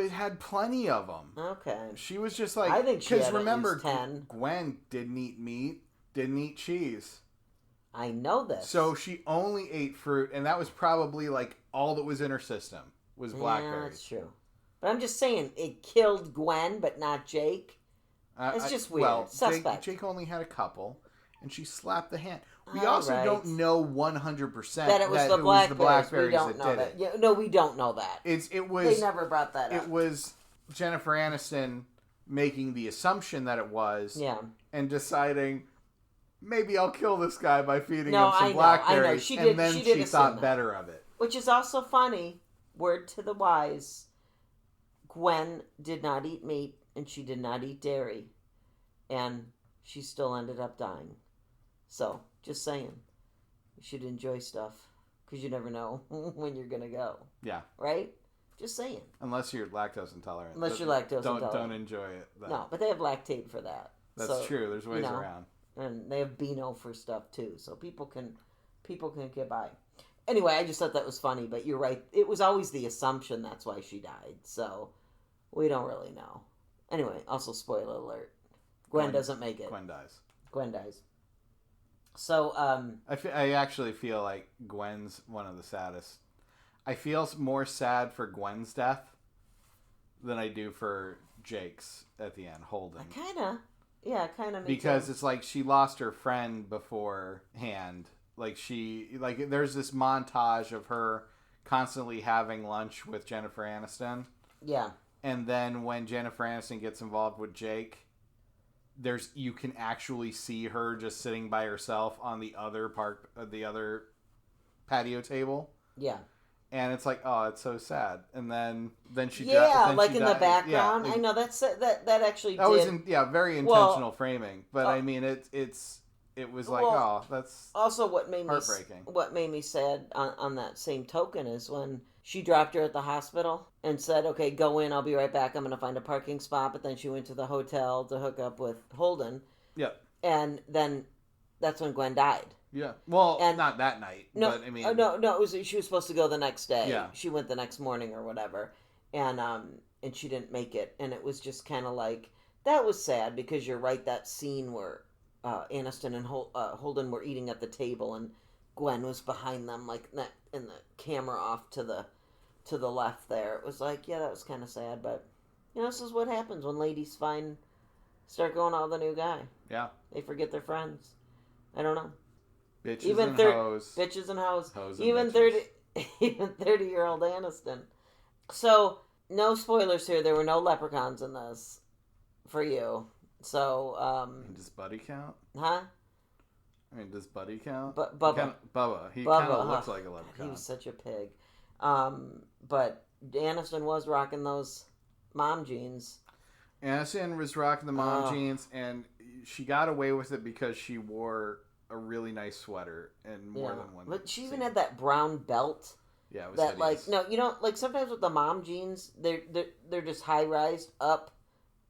had plenty of them. Okay. She was just like... I think she had remember, at least 10. Gwen didn't eat meat, didn't eat cheese. I know this. So she only ate fruit, and that was probably like all that was in her system was blackberries. Yeah, that's true. But I'm just saying, it killed Gwen, but not Jake. It's just weird. Well, suspect. Jake only had a couple, and she slapped the hand. We also don't know 100% that it was the blackberries that did it. Yeah, no, we don't know that. It was. They never brought that up. It was Jennifer Aniston making the assumption that it was, and deciding, maybe I'll kill this guy by feeding him some blackberries. She did, and then she thought better of it. Which is also funny. Word to the wise. Gwen did not eat meat, and she did not eat dairy, and she still ended up dying. So, just saying, you should enjoy stuff, because you never know when you're going to go. Yeah. Right? Just saying. Unless you're lactose intolerant. Don't enjoy it. Then. No, but they have lactate for that. That's true. There's ways around. And they have Beano for stuff, too, so people can get by. Anyway, I just thought that was funny, but you're right. It was always the assumption that's why she died, so... We don't really know. Anyway, also spoiler alert. Gwen doesn't make it. Gwen dies. So, I actually feel like Gwen's one of the saddest. I feel more sad for Gwen's death than I do for Jake's at the end, Holden. Kind of. Because it's like she lost her friend beforehand. Like there's this montage of her constantly having lunch with Jennifer Aniston. Yeah. And then when Jennifer Aniston gets involved with Jake, you can actually see her just sitting by herself on the other patio table. Yeah. And it's like, oh, it's so sad. And then she in the background. Yeah, I know that actually that was very intentional framing. But I mean, it was like, oh, that's also heartbreaking. What made me sad on that same token is when she dropped her at the hospital and said, okay, go in, I'll be right back, I'm going to find a parking spot. But then she went to the hotel to hook up with Holden. Yeah. And then that's when Gwen died. Yeah. Well, not that night. No, but I mean, she was supposed to go the next day. Yeah. She went the next morning or whatever, and she didn't make it, and it was just kind of like that was sad because you're right. That scene where Aniston and Holden were eating at the table, and Gwen was behind them, like in the camera off to the left. There, it was like, yeah, that was kind of sad, but this is what happens when ladies start going out with a new guy. Yeah. They forget their friends. I don't know. Bitches and hoes. Bitches and hoes. Even 30-year-old Aniston. So, no spoilers here. There were no leprechauns in this for you. So, does Buddy count? Huh? I mean, does Buddy count? Bubba. He kind of looks like a leprechaun. God, he was such a pig. But Aniston was rocking those mom jeans. Aniston was rocking the mom jeans, and she got away with it because she wore a really nice sweater and more than one. But she even had that brown belt. Yeah, it was that hideous. like sometimes with the mom jeans, they're just high rise up,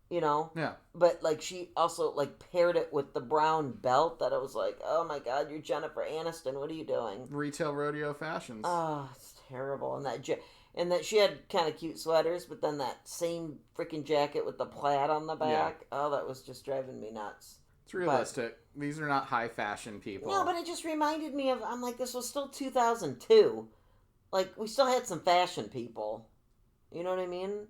Yeah. But like she also like paired it with the brown belt that I was like, oh my God, you're Jennifer Aniston. What are you doing? Retail rodeo fashions. Oh, it's terrible. And that she had kind of cute sweaters, but then that same freaking jacket with the plaid on the back. Yeah. Oh, that was just driving me nuts. It's realistic. These are not high fashion people. No, but it just reminded me of, I'm like, this was still 2002. Like, we still had some fashion people. You know what I mean?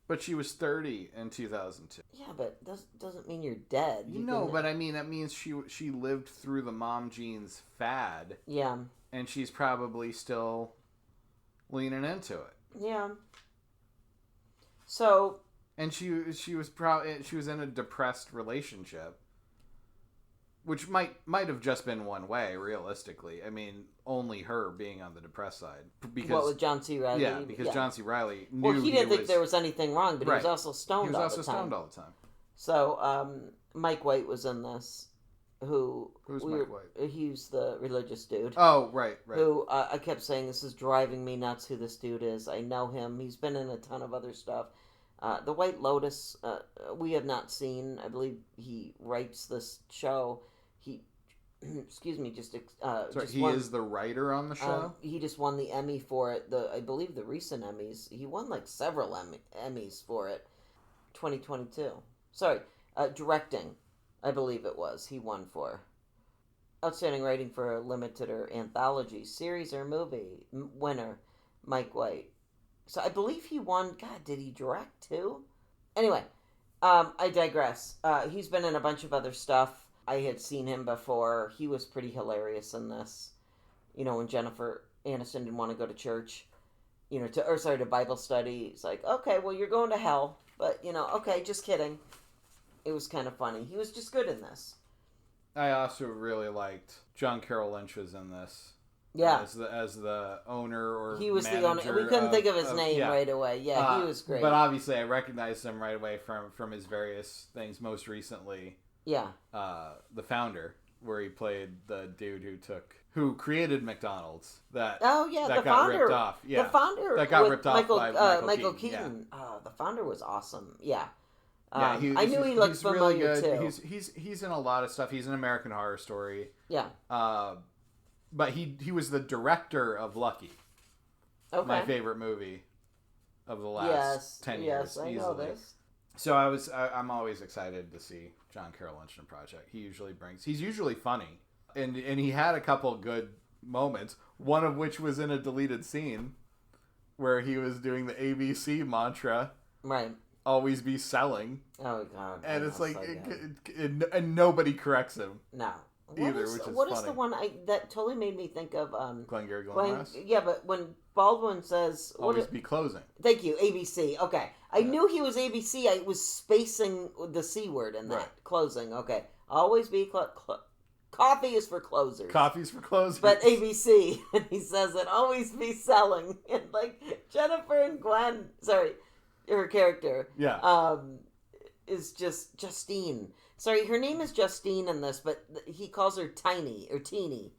But she was 30 in 2002. Yeah, but doesn't mean you're dead. But I mean, that means she lived through the mom jeans fad. Yeah. And she's probably still leaning into it. Yeah. So. And she was in a depressed relationship. Which might have just been one way, realistically. I mean, only her being on the depressed side. Because, with John C. Reilly? Yeah, because John C. Reilly knew he didn't think there was anything wrong, but he was also stoned all the time. He was also stoned all the time. So, Mike White was in this. Who's Mike White? He's the religious dude. Oh, right. Who, I kept saying, this is driving me nuts who this dude is. I know him. He's been in a ton of other stuff. The White Lotus, we have not seen. I believe he writes this show. He, excuse me, he is the writer on the show? He just won the Emmy for it. I believe the recent Emmys. He won like several Emmys for it. 2022. Sorry, directing, I believe it was. He won for outstanding writing for a limited or anthology series or movie winner, Mike White. So I believe he won. God, did he direct too? Anyway, I digress. He's been in a bunch of other stuff. I had seen him before. He was pretty hilarious in this. When Jennifer Aniston didn't want to go to church, to Bible study. It's like, okay, well, you're going to hell. But, okay, just kidding. It was kind of funny. He was just good in this. I also really liked John Carroll Lynch was in this. Yeah. As the owner or he was the owner. We couldn't think of his name right away. Yeah, he was great. But obviously I recognized him right away from his various things. Most recently, yeah, The Founder, where he played the dude who created McDonald's. That the got Founder, ripped off. Yeah, The Founder that got ripped off by Michael Keaton. Yeah. The Founder was awesome. Yeah. I knew he looked familiar really good. too. He's in a lot of stuff. He's in American Horror Story. Yeah. But he was the director of Lucky. Okay. My favorite movie of the last 10 years. Yes, I know this. So I'm always excited to see John Carroll Lynch in a project. He's usually funny. And he had a couple good moments, one of which was in a deleted scene where he was doing the ABC mantra. Right. always be selling. Oh God! And it's like, and nobody corrects him. No. What is the one that totally made me think of? Glengarry Glen. Yeah, but when Baldwin says, "Always be closing." Thank you, ABC. Okay, I knew he was ABC. I was spacing the C word in that closing. Okay, always be coffee is for closers. Coffee's for closers. But ABC, and he says it, always be selling, and like Jennifer and Glenn, sorry, her character, is just Justine. Sorry, her name is Justine in this, but he calls her Tiny or Teeny.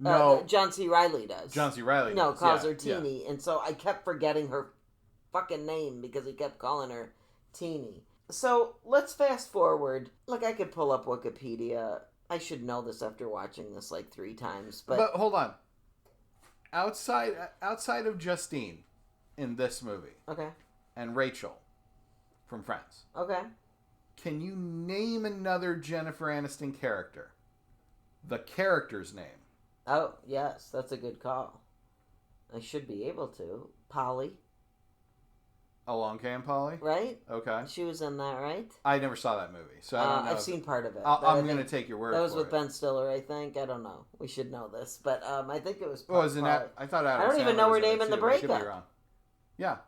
No. John C. Reilly does. John C. Reilly calls her Teeny. Yeah. And so I kept forgetting her fucking name because he kept calling her Teeny. So let's fast forward. Look, I could pull up Wikipedia. I should know this after watching this like 3 times. But hold on. Outside of Justine in this movie. Okay. And Rachel from Friends. Okay. Can you name another Jennifer Aniston character? The character's name. Oh, yes. That's a good call. I should be able to. Polly. Along Came Polly? Right? Okay. She was in that, right? I never saw that movie, so I don't know. I've seen part of it. I'm going to take your word for it. That was with Ben Stiller, I think. I don't know. We should know this. But I think it was Polly. I thought Adam I don't even know her name in the breakup. I could be wrong. Yeah.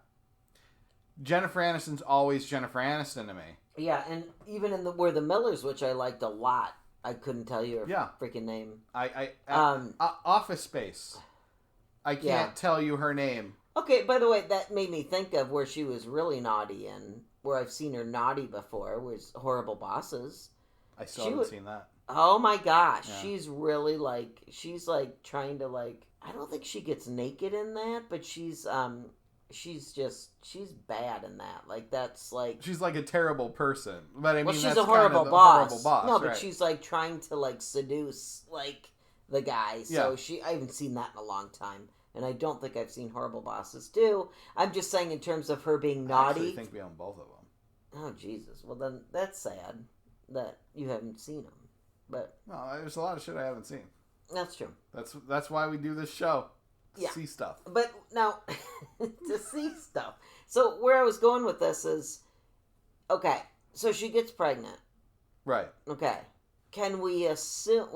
Jennifer Aniston's always Jennifer Aniston to me. Yeah, and even in We're the Millers, which I liked a lot, I couldn't tell you her freaking name. Office Space. I can't tell you her name. Okay, by the way, that made me think of where she was really naughty in, where I've seen her naughty before, was Horrible Bosses. I still haven't seen that. Oh my gosh, she's really she's trying to I don't think she gets naked in that, but she's bad in that. That's she's like a terrible person. But I mean, she's a horrible boss. No, but she's trying to seduce the guy. So I haven't seen that in a long time. And I don't think I've seen Horrible Bosses too. I'm just saying in terms of her being naughty. I actually think we own both of them. Oh, Jesus. Well, then that's sad that you haven't seen them. But no, there's a lot of shit I haven't seen. That's true. That's why we do this show. Yeah. See stuff. But now, to see stuff. So where I was going with this is, okay, so she gets pregnant. Right. Okay. Can we assume,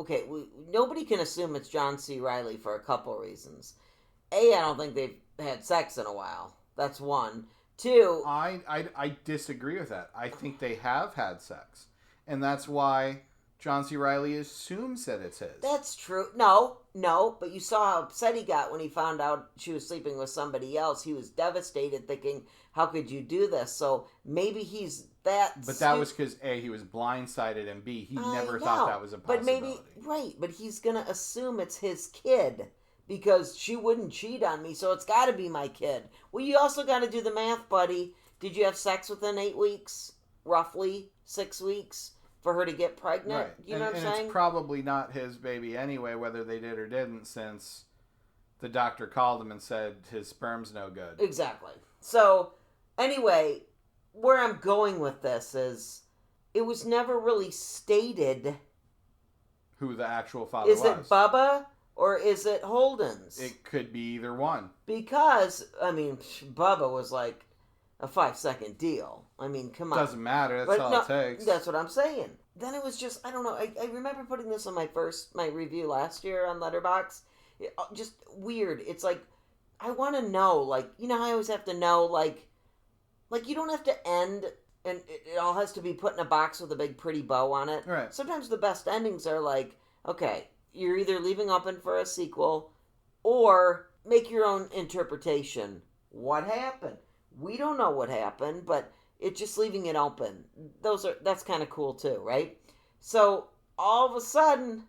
nobody can assume it's John C. Reilly for a couple reasons. I don't think they've had sex in a while. That's one. Two. I disagree with that. I think they have had sex. And that's why John C. Reilly assumes that it's his. That's true. No, but you saw how upset he got when he found out she was sleeping with somebody else. He was devastated, thinking, how could you do this? So maybe he's that But that was because, A, he was blindsided, and B, he never thought that was a possibility. But he's going to assume it's his kid. Because she wouldn't cheat on me, so it's got to be my kid. Well, you also got to do the math, buddy. Did you have sex within 8 weeks? Roughly 6 weeks for her to get pregnant? Right. You know what I'm saying? It's probably not his baby anyway, whether they did or didn't, since the doctor called him and said his sperm's no good. Exactly. So, anyway, where I'm going with this is, it was never really stated who the actual father was. Is it Bubba? Or is it Holden's? It could be either one. Because, Bubba was a 5-second deal. Come on. Doesn't matter. That's all it takes. That's what I'm saying. Then it was just, I don't know. I remember putting this on my review last year on Letterboxd. Just weird. It's I want to know, I always have to know, you don't have to end, and it all has to be put in a box with a big pretty bow on it. Right. Sometimes the best endings are okay, you're either leaving open for a sequel or make your own interpretation. What happened? We don't know what happened, but it's just leaving it open. That's kind of cool too, right? So all of a sudden,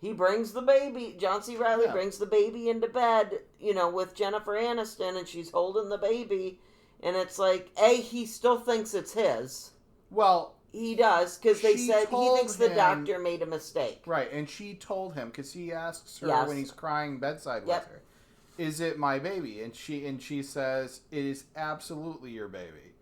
he brings the baby. John C. Reilly brings the baby into bed, with Jennifer Aniston, and she's holding the baby, and it's he still thinks it's his. Well, he does, because they said he thinks the doctor made a mistake. Right, and she told him, because he asks her when he's crying bedside with her, is it my baby? And she says, it is absolutely your baby.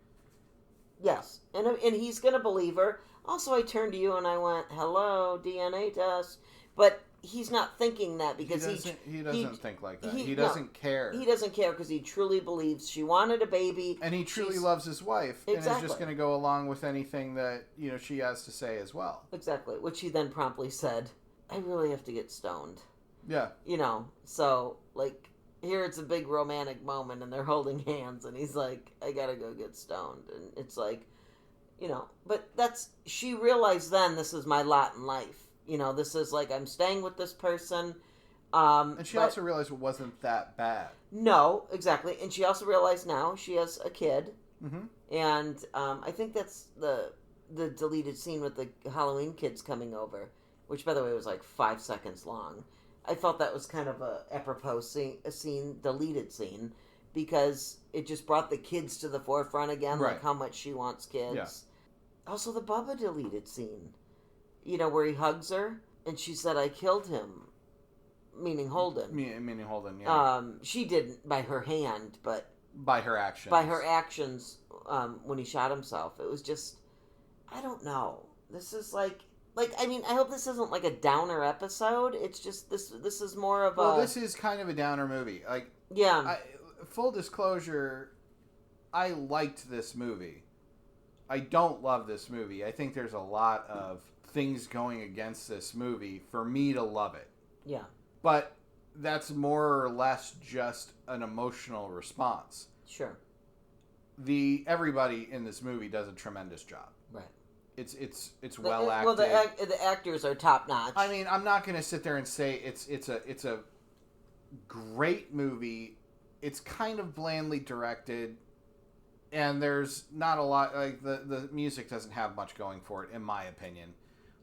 Yes, and he's going to believe her. Also, I turned to you and I went, hello, DNA test. But he's not thinking that because he doesn't think like that. He doesn't care. He doesn't care because he truly believes she wanted a baby. And he truly loves his wife. Exactly. And is just going to go along with anything that, she has to say as well. Exactly. Which he then promptly said, I really have to get stoned. Yeah. So, like, here it's a big romantic moment and they're holding hands and he's like, I gotta go get stoned. And it's like, but she realized then this is my lot in life. This is like, I'm staying with this person. And she also realized it wasn't that bad. No, exactly. And she also realized now she has a kid. Mm-hmm. And I think that's the deleted scene with the Halloween kids coming over, which, by the way, was like 5 seconds long. I felt that was kind of a apropos deleted scene, because it just brought the kids to the forefront again, right. Like how much she wants kids. Yeah. Also, the Bubba deleted scene, where he hugs her, and she said, I killed him, meaning Holden. Meaning Holden, yeah. She didn't by her hand, but... By her actions. By her actions when he shot himself. It was just... I don't know. This is like, I hope this isn't like a downer episode. It's just, this is more of Well, this is kind of a downer movie. Yeah. Full disclosure, I liked this movie. I don't love this movie. I think there's a lot of things going against this movie for me to love it. Yeah. But that's more or less just an emotional response. Sure. Everybody in this movie does a tremendous job. Right. It's well acted. Well, the actors are top notch. I mean, I'm not going to sit there and say it's a great movie. It's kind of blandly directed, and there's not a lot, like the music doesn't have much going for it, in my opinion.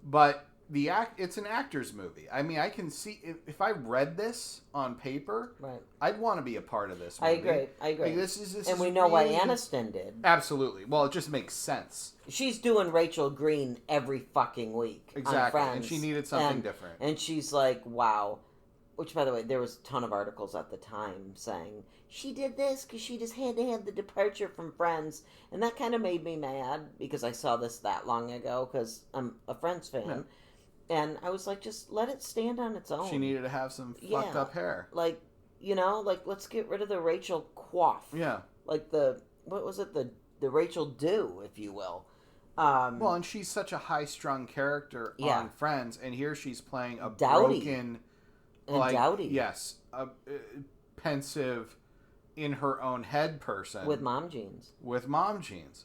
But it's an actor's movie. I mean, I can see if I read this on paper, right, I'd want to be a part of this movie. I agree. Like, this and we is know really... why Aniston did. Absolutely. Well, it just makes sense. She's doing Rachel Green every fucking week. Exactly. On Friends, and she needed something different. And she's like, wow. Which, by the way, there was a ton of articles at the time saying, she did this because she just had to have the departure from Friends. And that kind of made me mad because I saw this that long ago because I'm a Friends fan. Yeah. And I was like, just let it stand on its own. She needed to have some fucked up hair. Like, let's get rid of the Rachel coif. Yeah. Like what was it? The Rachel do, if you will. Well, and she's such a high-strung character on Friends. And here she's playing a dowdy. Broken... And dowdy. Yes. A pensive, in her own head person. With mom jeans.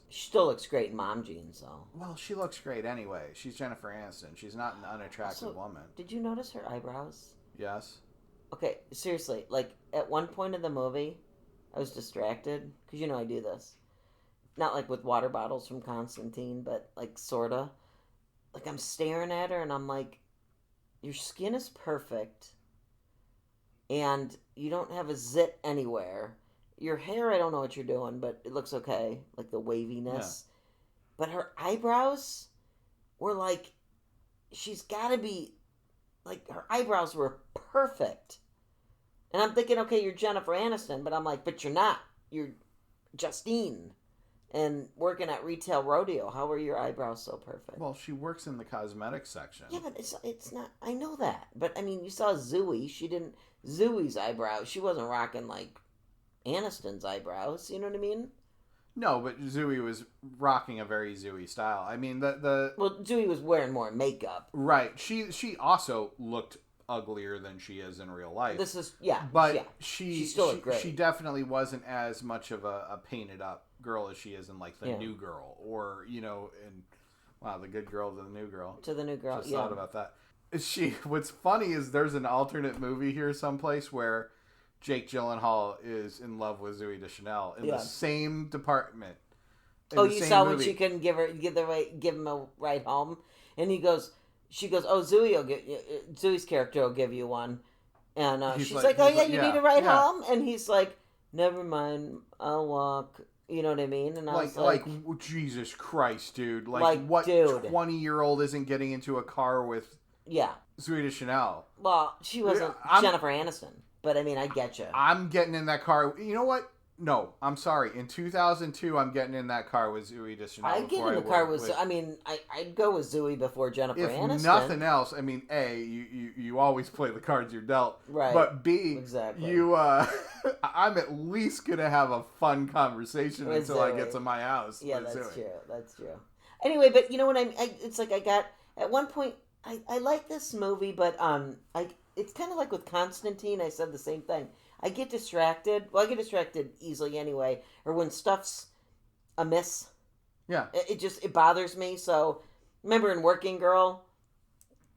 She still looks great in mom jeans, though. Well, she looks great anyway. She's Jennifer Aniston. She's not an unattractive woman. Did you notice her eyebrows? Yes. Okay, seriously. Like, at one point in the movie, I was distracted. Because I do this. Not like with water bottles from Constantine, but like, sorta. Like, I'm staring at her and I'm like, your skin is perfect. And you don't have a zit anywhere. Your hair, I don't know what you're doing, but it looks okay. Like the waviness. Yeah. But her eyebrows were like, she's got to be, like, her eyebrows were perfect. And I'm thinking, okay, you're Jennifer Aniston, but I'm like, but you're not. You're Justine. And working at Retail Rodeo, how are your eyebrows so perfect? Well, she works in the cosmetics section. Yeah, but it's not, I know that. But, I mean, you saw Zooey. Zooey's eyebrows, she wasn't rocking, like, Aniston's eyebrows. You know what I mean? No, but Zooey was rocking a very Zooey style. I mean, Well, Zooey was wearing more makeup. Right. She also looked uglier than she is in real life. This is, yeah. But yeah. She still looked great. She definitely wasn't as much of a painted up girl as she is in, like, the New Girl. Or, in, wow, the good girl to the new girl. To the new girl, Just thought about that. What's funny is there's an alternate movie here someplace where Jake Gyllenhaal is in love with Zooey Deschanel in the same department. You saw when she couldn't give him a ride home, and she goes, oh, Zooey's character will give you one, and she's like, oh yeah, you need a ride home, and he's like, never mind, I'll walk. You know what I mean? And I was like, Jesus Christ, dude! Like what 20-year-old isn't getting into a car with? Yeah. Zooey Deschanel. Well, she wasn't Jennifer Aniston, but I mean, I get you. I'm getting in that car. You know what? No, I'm sorry. In 2002, I'm getting in that car with Zooey Deschanel. I'd get in the car with. I mean, I'd go with Zooey before Jennifer Aniston. If nothing else, I mean, A, you always play the cards you're dealt. Right. But B, exactly. You, I'm at least gonna have a fun conversation with until Zooey. I get to my house. Yeah, that's Zooey. True. That's true. Anyway, but you know what it's like I got at one point. I like this movie, but it's kind of like with Constantine. I said the same thing. I get distracted. Well, I get distracted easily anyway, or when stuff's amiss. Yeah. It bothers me. So, remember in Working Girl,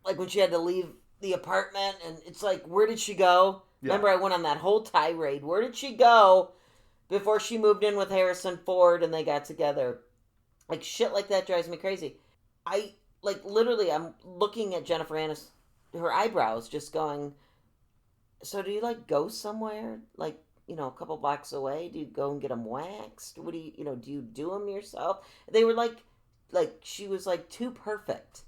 like when she had to leave the apartment, and it's like, where did she go? Yeah. Remember, I went on that whole tirade. Where did she go before she moved in with Harrison Ford and they got together? Like, shit like that drives me crazy. Literally, I'm looking at Jennifer Aniston, her eyebrows, just going, so do you, go somewhere? A couple blocks away? Do you go and get them waxed? What do you, do you do them yourself? They were she was, too perfect.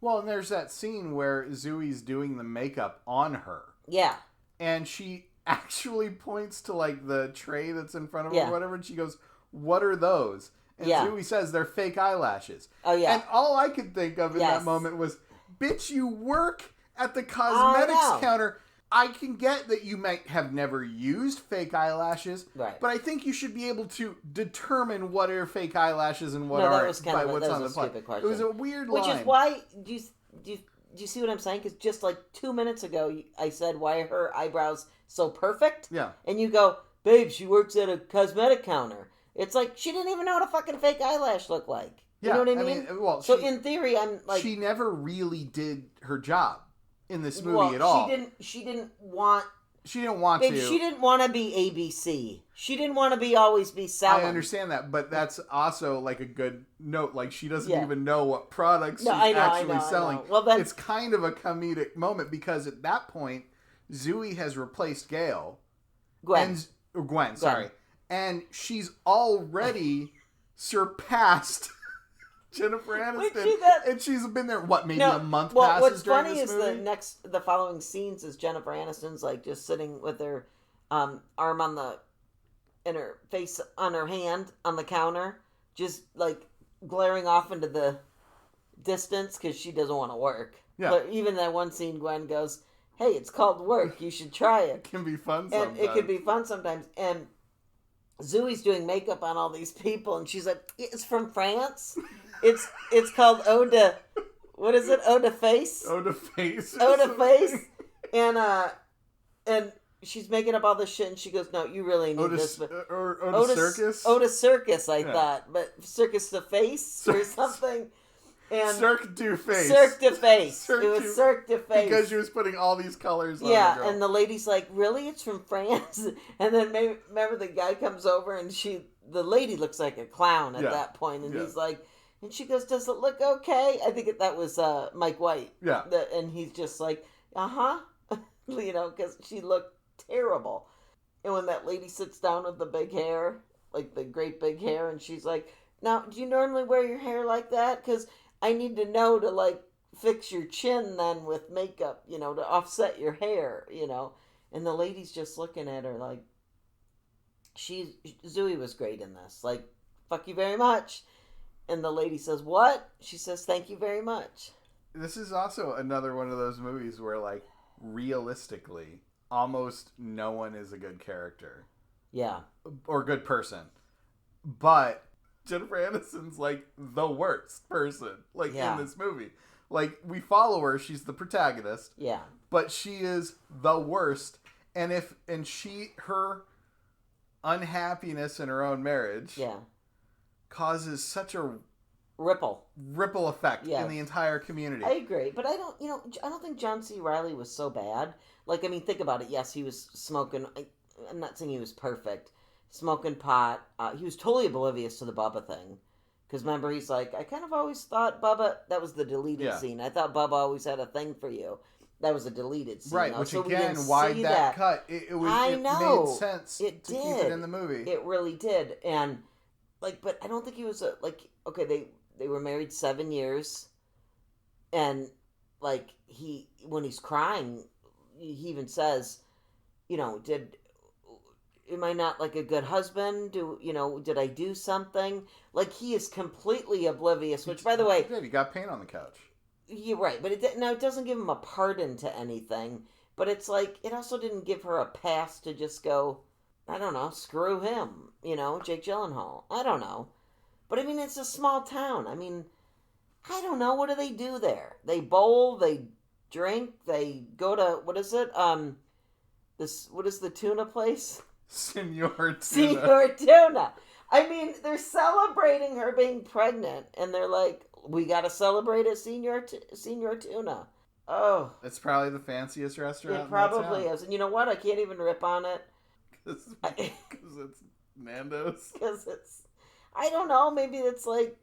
Well, and there's that scene where Zooey's doing the makeup on her. Yeah. And she actually points to, the tray that's in front of her or whatever, and she goes, what are those? And Zooey says they're fake eyelashes. Oh, yeah. And all I could think of in that moment was, bitch, you work at the cosmetics counter. I can get that you might have never used fake eyelashes, right? But I think you should be able to determine what are fake eyelashes and what aren't by what's on the plate. It was a weird line. Which is why, do you see what I'm saying? Because just 2 minutes ago, I said, why are her eyebrows so perfect? Yeah. And you go, babe, she works at a cosmetic counter. It's like, she didn't even know what a fucking fake eyelash looked like. You know what I mean? So in theory, I'm like... She never really did her job in this movie at all. She didn't want to. She didn't want to be ABC. She didn't want to always be selling. I understand that, but that's also a good note. She doesn't even know what products she's actually selling. Well, it's kind of a comedic moment because at that point, Zooey has replaced Gail. Gwen, sorry. And she's already surpassed Jennifer Aniston, and she's been there. Maybe a month passes. What's during funny this is movie? the following scenes is Jennifer Aniston's just sitting with her arm and her face on her hand on the counter, just glaring off into the distance because she doesn't want to work. Yeah. But even that one scene, Gwen goes, "Hey, it's called work. You should try it." It can be fun sometimes. And it can be fun sometimes. And Zooey's doing makeup on all these people, and she's like, "It's from France. It's called Eau de, what is it? Eau de Face? Eau de Face. Eau de Face." And she's making up all this shit, and she goes, "No, you really need this." Eau de Circus? Eau de Circus, I thought. But Circus de Face or something. And Cirque du Face. Cirque du Face. It was Cirque du Face. Because she was putting all these colors on the girl. And the lady's like, "Really? It's from France?" And then remember the guy comes over, and the lady looks like a clown at that point, and he's like, and she goes, "Does it look okay?" I think that was Mike White. Yeah. And he's just like, because she looked terrible. And when that lady sits down with the big hair, the great big hair, and she's like, "Now, do you normally wear your hair like that? Because I need to know to fix your chin then with makeup, to offset your hair, And the lady's just looking at her Zooey was great in this. Fuck you very much. And the lady says, "What?" She says, "Thank you very much." This is also another one of those movies where, realistically, almost no one is a good character. Yeah. Or good person. But Jennifer Aniston's, the worst person, in this movie. We follow her, she's the protagonist. Yeah. But she is the worst. And her unhappiness in her own marriage causes such a ripple effect in the entire community. I agree, but I don't think John C. Reilly was so bad. Think about it. Yes, he was smoking. I'm not saying he was perfect. Smoking pot. He was totally oblivious to the Bubba thing. Because remember, he's like, "I kind of always thought Bubba..." That was the deleted scene. "I thought Bubba always had a thing for you." That was a deleted scene. Right, which again, why that cut? It made sense to keep it in the movie. It really did. And, but I don't think he was okay, they were married 7 years. And, when he's crying, he even says, am I not like a good husband? Did I do something? Like, he is completely oblivious, which, by the way... Yeah, he got paint on the couch. You're right, but it doesn't give him a pardon to anything. But it's like, it also didn't give her a pass to just go, I don't know, screw him. Jake Gyllenhaal. I don't know. But I mean, it's a small town. I mean, I don't know. What do they do there? They bowl, they drink, they go to, what is it? What is the tuna place? Senor Tuna. Senor Tuna. I mean, they're celebrating her being pregnant, and they're like, we got to celebrate at Senor Tuna. Oh. It's probably the fanciest restaurant. It probably is. And you know what? I can't even rip on it. Because it's Nando's. Because it's, I don't know. Maybe it's like.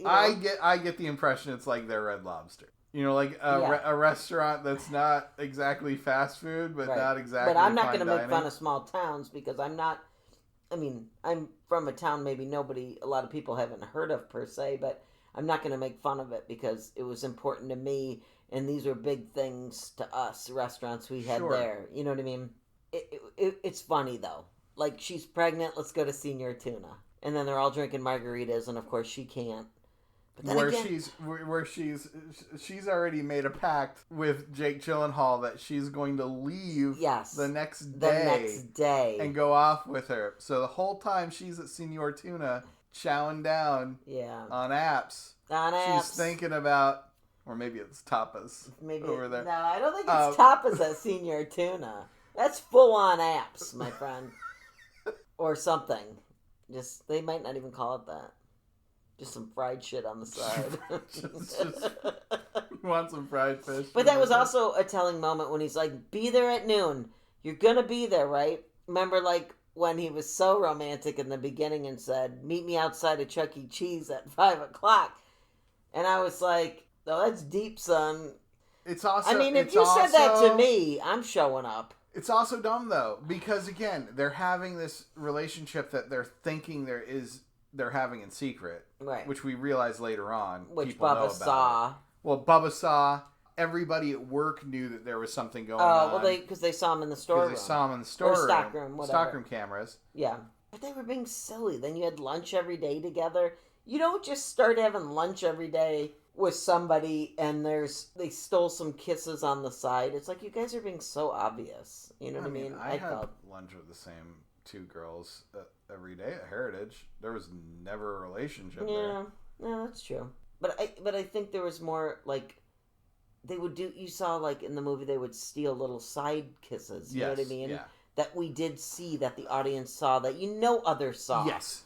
I get the impression it's like their Red Lobster. Like a restaurant that's not exactly fast food, but not exactly. But I'm not going to make fun of small towns because I'm not. I mean, I'm from a town maybe a lot of people haven't heard of per se, but I'm not going to make fun of it because it was important to me, and these are big things to us. Restaurants we had there, you know what I mean? It's funny though. Like, she's pregnant. Let's go to Senor Tuna. And then they're all drinking margaritas, and of course she can't. But then she's already made a pact with Jake Gyllenhaal that she's going to leave the next day and go off with her. So the whole time she's at Senor Tuna chowing down on apps. She's thinking about, or maybe it's tapas over there. No, I don't think it's tapas at Senor Tuna. That's full on apps, my friend. Or something. They might not even call it that. Just some fried shit on the side. You want some fried fish? But that was also a telling moment when he's like, be there at noon. You're going to be there, right? Remember, like, when he was so romantic in the beginning and said, meet me outside of Chuck E. Cheese at 5 o'clock. And I was like, oh, that's deep, son. It's also... I mean, if you said that to me, I'm showing up. It's also dumb, though, because, again, they're having this relationship that they're thinking they're having in secret, right? Which we realize later on. Which Bubba saw. Well, Bubba saw. Everybody at work knew that there was something going on. Oh, well, because they saw him in the storeroom. Because they saw him in the storeroom. Or stockroom, whatever. Stockroom cameras. Yeah. But they were being silly. Then you had lunch every day together. You don't just start having lunch every day with somebody and they stole some kisses on the side. It's like, you guys are being so obvious. You know what I mean? I had lunch with the same two girls every day at Heritage. There was never a relationship there. Yeah, that's true. But I think there was more, like, they would do, you saw, like, in the movie, they would steal little side kisses. You know what I mean? Yeah. That we did see, that the audience saw, that others saw. Yes.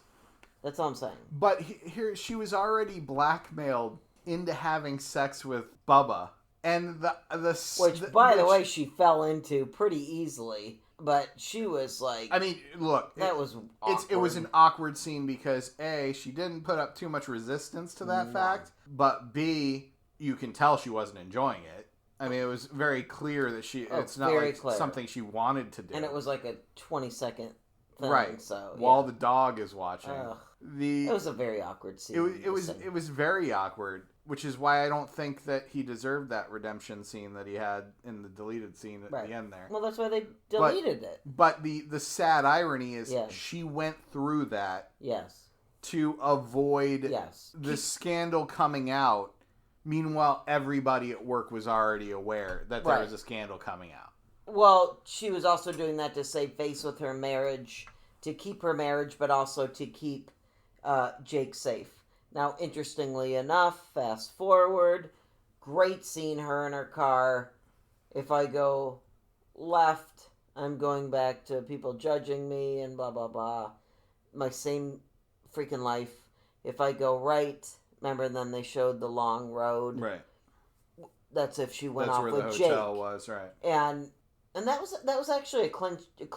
That's all I'm saying. But here, she was already blackmailed into having sex with Bubba. And by the way, she fell into pretty easily. But she was like... I mean, look. That was awkward. It was an awkward scene because, A, she didn't put up too much resistance to that fact. But, B, you can tell she wasn't enjoying it. I mean, it was very clear that it's not like something she wanted to do. And it was like a 20-second thing. Right. So, while the dog is watching. It was a very awkward scene. It was very awkward. Which is why I don't think that he deserved that redemption scene that he had in the deleted scene at the end there. Well, that's why they deleted it. But the sad irony is she went through that to avoid the scandal coming out. Meanwhile, everybody at work was already aware that there was a scandal coming out. Well, she was also doing that to save face with her marriage, to keep her marriage, but also to keep Jake safe. Now, interestingly enough, fast forward, great scene, her in her car. If I go left, I'm going back to people judging me and blah, blah, blah. My same freaking life. If I go right, remember then they showed the long road. Right. That's if she went off with Jake. That's where the hotel was, right. And that was actually a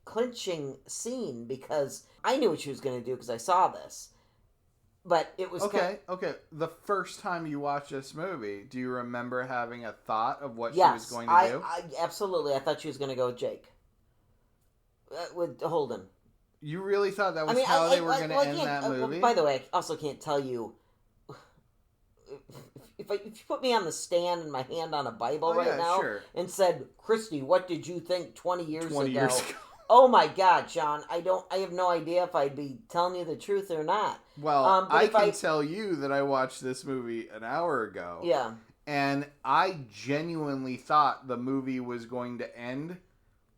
clinching scene because I knew what she was going to do because I saw this. But it was... Okay. The first time you watched this movie, do you remember having a thought of what she was going to do? Absolutely. I thought she was going to go with Jake. With Holden. You really thought that was how they were going to end that movie? By the way, I also can't tell you... If you put me on the stand and my hand on a Bible now and said, Kristy, what did you think 20 years ago? Oh my God, Shawn! I have no idea if I'd be telling you the truth or not. Well, I can tell you that I watched this movie an hour ago. Yeah. And I genuinely thought the movie was going to end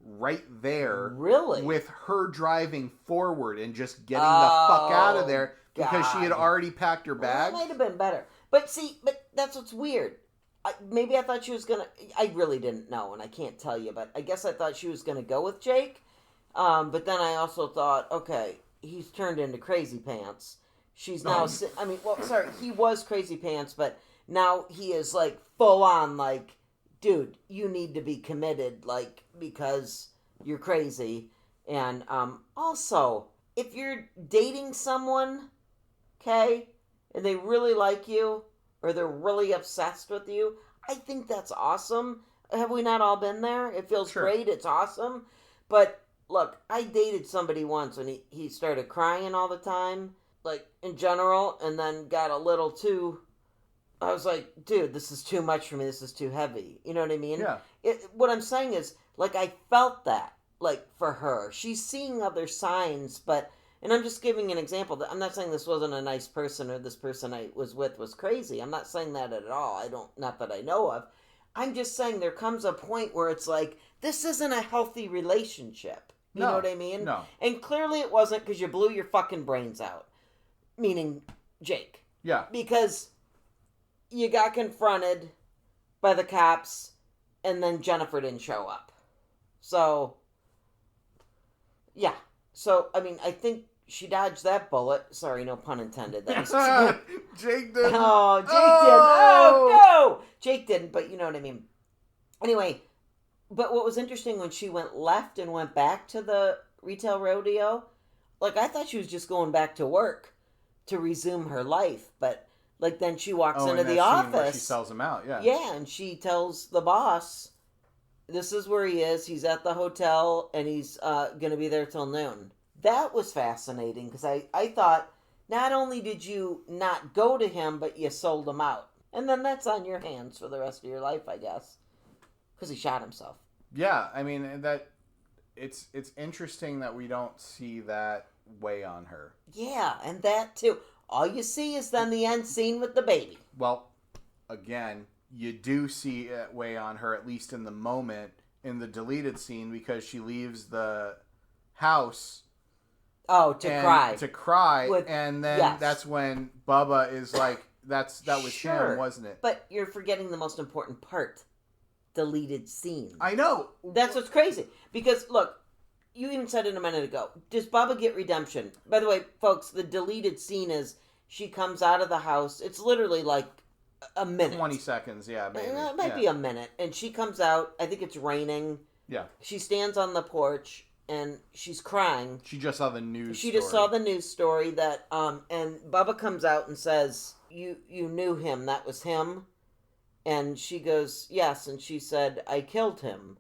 right there. Really? With her driving forward and just getting the fuck out of there because she had already packed her bag. Well, that might have been better. But that's what's weird. Maybe I thought she was going to... I really didn't know, and I can't tell you, but I guess I thought she was going to go with Jake. But then I also thought, okay, he's turned into Crazy Pants. She's now... he was Crazy Pants, but now he is, like, full on, like, dude, you need to be committed, like, because you're crazy. And also, if you're dating someone, okay, and they really like you, or they're really obsessed with you, I think that's awesome. Have we not all been there? It feels great. It's awesome. But look, I dated somebody once and he started crying all the time, like in general, and then got a little too... I was like, dude, this is too much for me. This is too heavy. You know what I mean? Yeah. What I'm saying is, like, I felt that, like, for her. She's seeing other signs, but... And I'm just giving an example. I'm not saying this wasn't a nice person or this person I was with was crazy. I'm not saying that at all. Not that I know of. I'm just saying there comes a point where it's like, this isn't a healthy relationship. You know what I mean? No. And clearly it wasn't because you blew your fucking brains out. Meaning Jake. Yeah. Because you got confronted by the cops and then Jennifer didn't show up. So, yeah. So, I mean, I think she dodged that bullet. Sorry, no pun intended. That was Jake didn't. Oh, Jake didn't. Oh, no! Jake didn't, but you know what I mean. Anyway, but what was interesting when she went left and went back to the retail rodeo, like, I thought she was just going back to work to resume her life, but, like, then she walks into the office. Where she sells him out, yeah. Yeah, and she tells the boss, this is where he is. He's at the hotel, and he's going to be there till noon. That was fascinating, because I thought, not only did you not go to him, but you sold him out. And then that's on your hands for the rest of your life, I guess. Because he shot himself. Yeah, I mean, it's interesting that we don't see that weigh on her. Yeah, and that too. All you see is then the end scene with the baby. Well, again, you do see it weigh on her, at least in the moment, in the deleted scene, because she leaves the house... Oh, to cry. And then that's when Bubba is like, that was him, wasn't it? But you're forgetting the most important part. Deleted scene. I know. That's what's crazy. Because, look, you even said it a minute ago. Does Bubba get redemption? By the way, folks, the deleted scene is she comes out of the house. It's literally like a minute. 20 seconds, yeah, maybe. It might be a minute. And she comes out. I think it's raining. Yeah. She stands on the porch. And she's crying. She just saw the news story. She just saw the news story that, and Bubba comes out and says, you knew him, that was him? And she goes, yes, and she said, I killed him.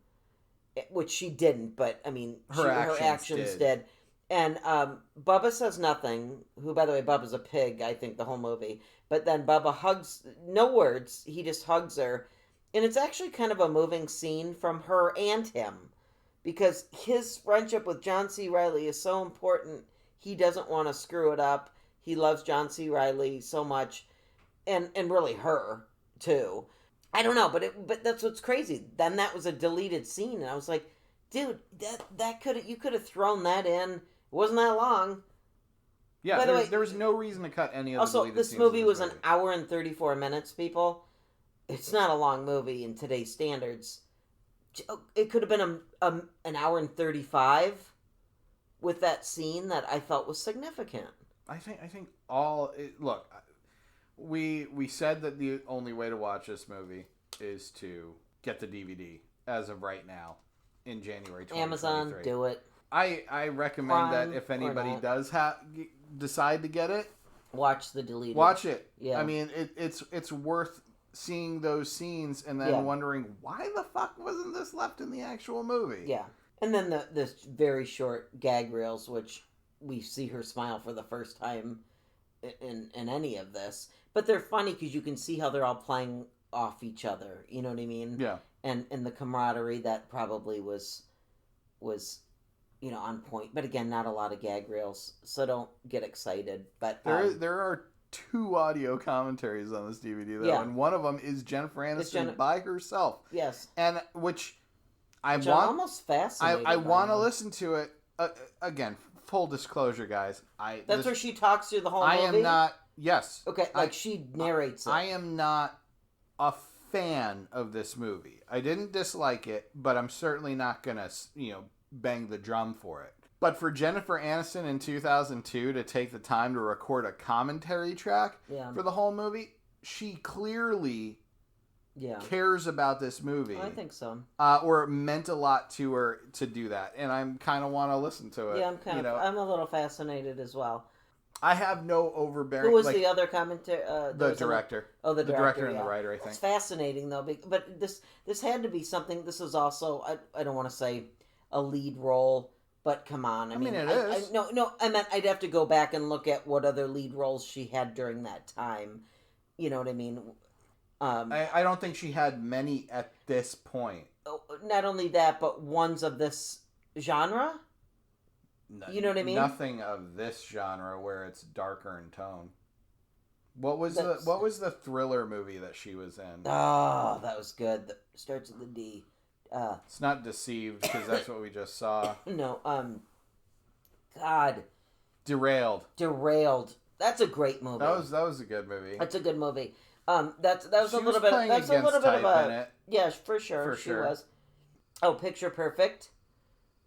Which she didn't, but, I mean, her actions did. And Bubba says nothing, who, by the way, Bubba's a pig, I think, the whole movie. But then Bubba hugs, no words, he just hugs her. And it's actually kind of a moving scene from her and him. Because his friendship with John C. Reilly is so important. He doesn't want to screw it up. He loves John C. Reilly so much. And really her, too. I don't know, but that's what's crazy. Then that was a deleted scene. And I was like, dude, you could have thrown that in. It wasn't that long. Yeah, by the way, there was no reason to cut any of the deleted scenes. Also, this movie was an hour and 34 minutes, people. It's not a long movie in today's standards. It could have been an hour and 35 with that scene that I felt was significant. I think look, we said that the only way to watch this movie is to get the DVD as of right now in January 2023. Amazon, do it. I recommend that if anybody does decide to get it, watch the deleted. Watch it. Yeah. I mean, it's worth seeing those scenes and then wondering why the fuck wasn't this left in the actual movie? Yeah. And then the very short gag reels, which we see her smile for the first time in any of this. But they're funny because you can see how they're all playing off each other. You know what I mean? Yeah. And the camaraderie that probably was on point. But again, not a lot of gag reels, so don't get excited. But there are 2 audio commentaries on this DVD, though, and one of them is Jennifer Aniston by herself. Yes. And which I'm almost fascinated. I want to listen to it. Again, full disclosure, guys. That's where she talks through the whole movie? I am not... Yes. Okay, she narrates it. I am not a fan of this movie. I didn't dislike it, but I'm certainly not going to, bang the drum for it. But for Jennifer Aniston in 2002 to take the time to record a commentary track for the whole movie, she clearly cares about this movie. I think so. Or it meant a lot to her to do that. And I kind of want to listen to it. Yeah, I'm a little fascinated as well. I have no overbearing... Who was the other commentator? The director. The director and the writer, I think. It's fascinating, though. But this had to be something... This is also, I don't want to say a lead role, but come on. I mean, it is. I meant I'd have to go back and look at what other lead roles she had during that time. You know what I mean? I don't think she had many at this point. Not only that, but ones of this genre... You know what I mean? Nothing of this genre where it's darker in tone. What was the thriller movie that she was in? Oh, that was good. That starts with the D. It's not Deceived because that's what we just saw. No, God. Derailed. That's a great movie. That was a good movie. That's a good movie. That was she a little was bit. That's a little bit of a. In it. Yeah, for sure. She was. Oh, Picture Perfect.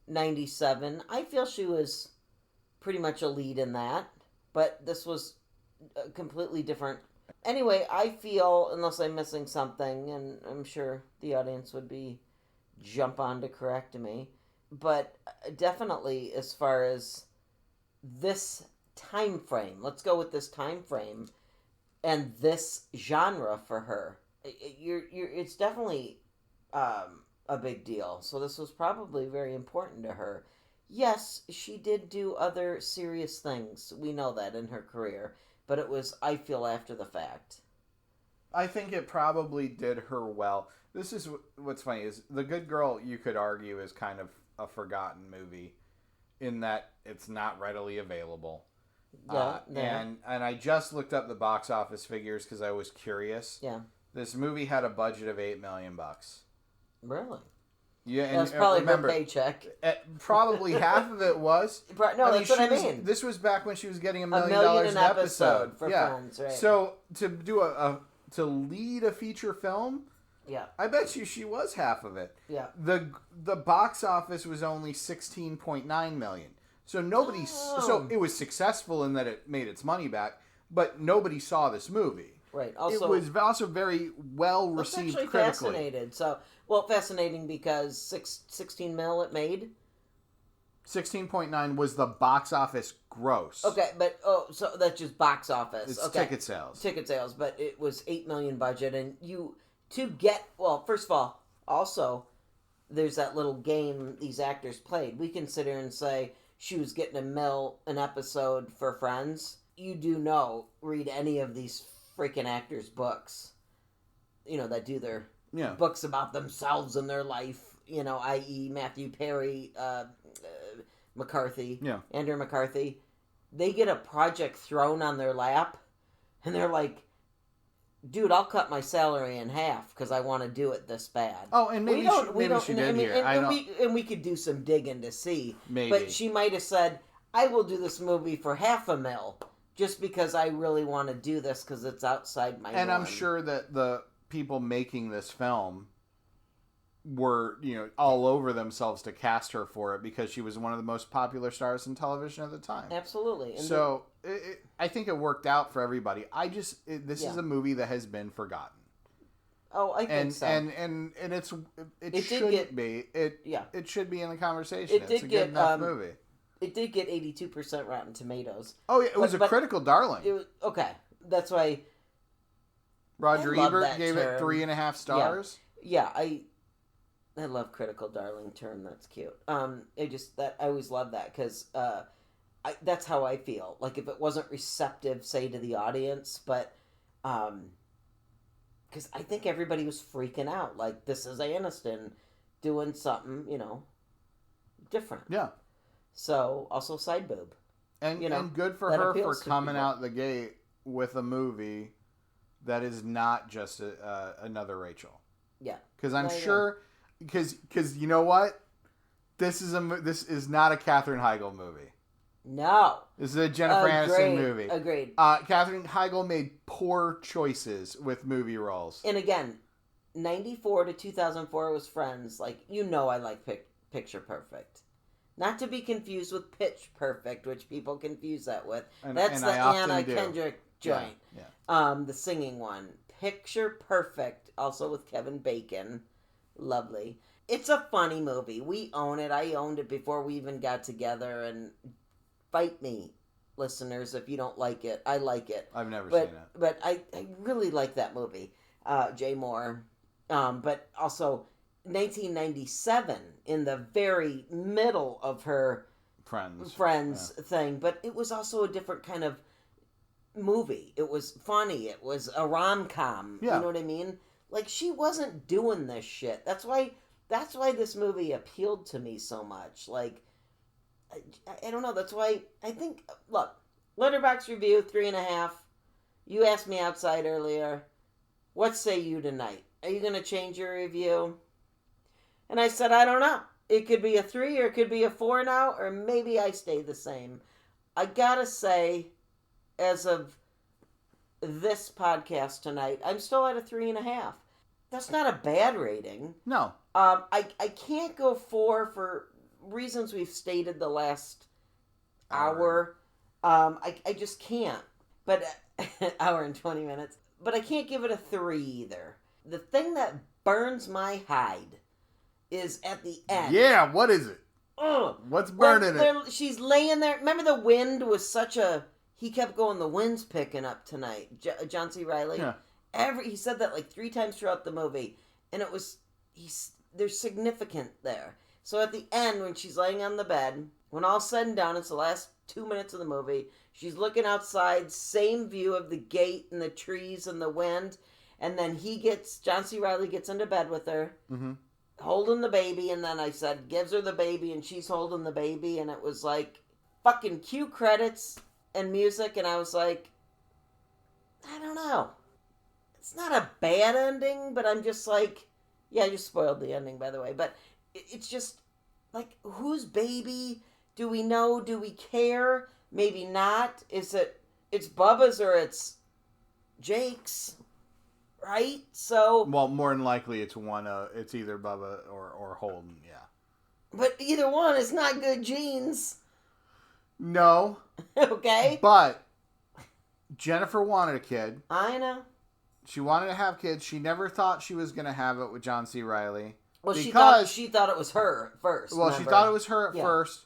97. I feel she was pretty much a lead in that, but this was completely different. Anyway, I feel, unless I'm missing something, and I'm sure the audience would jump on to correct me, but definitely as far as this time frame, let's go with this time frame and this genre for her. It's definitely a big deal. So this was probably very important to her. Yes, she did do other serious things. We know that in her career. But it was, I feel, after the fact. I think it probably did her well. This is what's funny is The Good Girl, you could argue, is kind of a forgotten movie in that it's not readily available. Yeah. And I just looked up the box office figures because I was curious. Yeah. This movie had a budget of $8 million. Really? Yeah, and that's probably her paycheck. Probably half of it was. That's what I mean. This was back when she was getting $1 million an episode for Friends, right? So to do to lead a feature film, I bet you she was half of it. Yeah. The box office was only $16.9 million. So nobody. So it was successful in that it made its money back, but nobody saw this movie. Right. Also, it was also very well received critically. Fascinating because 16 mil it made. 16.9 was the box office gross. Okay, but so that's just box office. It's ticket sales. Ticket sales, but it was $8 million budget, and first of all, also there's that little game these actors played. We can sit here and say she was getting $1 million an episode for Friends. You do read any of these freaking actors' books, that do their books about themselves and their life, i.e. Matthew Perry, McCarthy, Andrew McCarthy. They get a project thrown on their lap, and they're like, dude, I'll cut my salary in half because I want to do it this bad. Oh, and maybe she did here. We could do some digging to see. Maybe. But she might have said, I will do this movie for $500,000 just because I really want to do this because it's outside my norm. I'm sure that the people making this film were, all over themselves to cast her for it because she was one of the most popular stars in television at the time. Absolutely. And so I think it worked out for everybody. This is a movie that has been forgotten. Oh, I think so. And it shouldn't be. It should be in the conversation. It's a good enough movie. It did get 82% Rotten Tomatoes. Oh, yeah, it was a critical darling. Okay, that's why. Roger Ebert gave it 3.5 stars. Yeah, I love critical darling term. That's cute. I always love that because that's how I feel. Like if it wasn't receptive, say to the audience, but because I think everybody was freaking out. Like this is Aniston doing something, different. Yeah. So, also side boob. And, and good for her for coming out the gate with a movie that is not just another Rachel. Yeah. Because I'm sure... Because you know what? This is not a Katherine Heigl movie. No. This is a Jennifer Aniston movie. Agreed. Katherine Heigl made poor choices with movie roles. And again, 94 to 2004 was Friends. Like, I like Picture Perfect. Not to be confused with Pitch Perfect, which people confuse that with. That's the Anna Kendrick joint. Yeah. The singing one. Picture Perfect, also with Kevin Bacon. Lovely. It's a funny movie. We own it. I owned it before we even got together. And fight me, listeners, if you don't like it. I like it. I've never seen it. But I really like that movie. Jay Moore. But also 1997, in the very middle of her Friends thing. But it was also a different kind of movie. It was funny. It was a rom-com. Yeah. You know what I mean? Like, she wasn't doing this shit. That's why this movie appealed to me so much. Like, I don't know. That's why I think, look, Letterboxd review, 3.5. You asked me outside earlier, what say you tonight? Are you going to change your review? And I said, I don't know. It could be a 3 or it could be a 4 now, or maybe I stay the same. I gotta say, as of this podcast tonight, I'm still at a 3.5. That's not a bad rating. No. I can't go 4 for reasons we've stated the last hour. I just can't. But hour and 20 minutes. But I can't give it a 3 either. The thing that burns my hide is at the end. Yeah, what is it? What's burning it? She's laying there. Remember the wind was such a... He kept going, the wind's picking up tonight. John C. Reilly. Yeah. He said that like 3 times throughout the movie. And it was... There's significant there. So at the end, when she's laying on the bed, when all's said and done, it's the last 2 minutes of the movie, she's looking outside, same view of the gate and the trees and the wind, and then John C. Reilly gets into bed with her, holding the baby, and then I said, gives her the baby, and she's holding the baby, and it was like, fucking cue credits and music, and I was like, I don't know. It's not a bad ending, but I'm just like, yeah, I just spoiled the ending, by the way, but it's just, like, whose baby? Do we know? Do we care? Maybe not. It's Bubba's or it's Jake's, right? So... Well, more than likely it's it's either Bubba or Holden, yeah. But either one is not good genes. No. Okay. But Jennifer wanted a kid. I know. She wanted to have kids. She never thought she was going to have it with John C. Reilly. Well, she thought it was her at first. Well, remember? She thought it was her at first,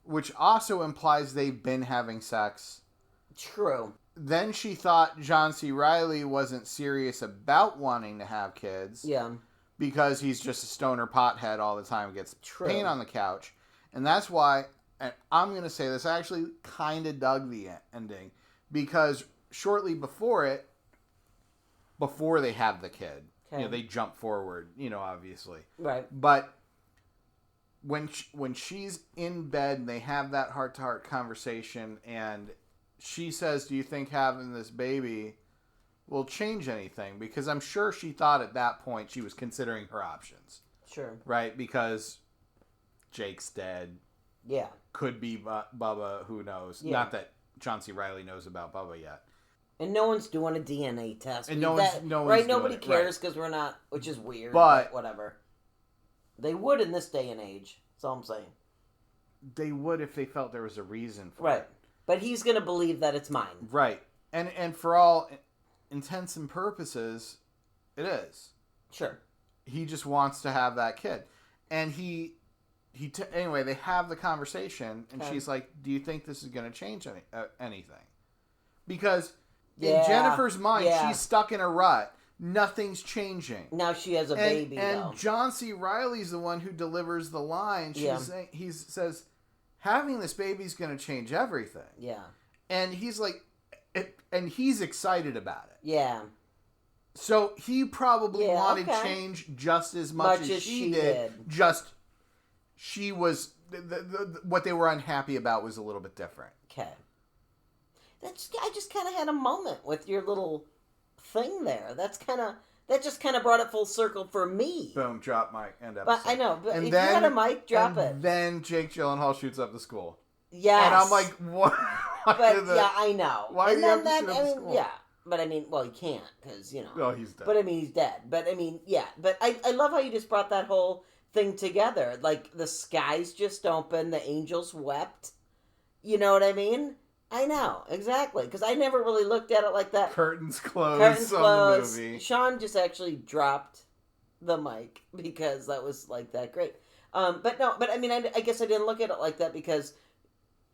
which also implies they've been having sex. True. Then she thought John C. Reilly wasn't serious about wanting to have kids. Yeah. Because he's just a stoner pothead all the time, gets pain on the couch. And that's why, and I'm going to say this, I actually kind of dug the ending. Because shortly before they have the kid, they jump forward, obviously. Right. But when she's in bed and they have that heart-to-heart conversation and she says, do you think having this baby will change anything? Because I'm sure she thought at that point she was considering her options. Sure. Right? Because Jake's dead. Yeah. Could be Bubba, who knows? Yeah. Not that John C. Reilly knows about Bubba yet. And no one's doing a DNA test. And no one's nobody cares because we're not, which is weird. But whatever. They would in this day and age. That's all I'm saying. They would if they felt there was a reason for it. Right. But he's going to believe that it's mine. Right. And for all intents and purposes, it is. Sure. He just wants to have that kid. And anyway, they have the conversation, and she's like, do you think this is going to change anything? Because in Jennifer's mind, she's stuck in a rut. Nothing's changing. Now she has a baby, and though. John C. Reilly's the one who delivers the line. He says, having this baby's going to change everything. Yeah. And he's like, and he's excited about it. Yeah. So he probably wanted change just as much as she did. Just she was what they were unhappy about was a little bit different. Okay. I just kind of had a moment with your little thing there. That just kind of brought it full circle for me. Boom, drop mic, end episode. But I know, but if you had a mic, drop it. Then Jake Gyllenhaal shoots up the school. Yes. And I'm like, what? I know. Why do you have to shoot up the school? Yeah. But I mean, well, he can't, because, you know. Oh, he's dead. But I mean, he's dead. But I mean, yeah. But I love how you just brought that whole thing together. Like, the skies just opened, the angels wept. You know what I mean? I know, exactly. Because I never really looked at it like that. Curtains closed on the movie. Shawn just actually dropped the mic because that was, like, that great. But I mean, I guess I didn't look at it like that because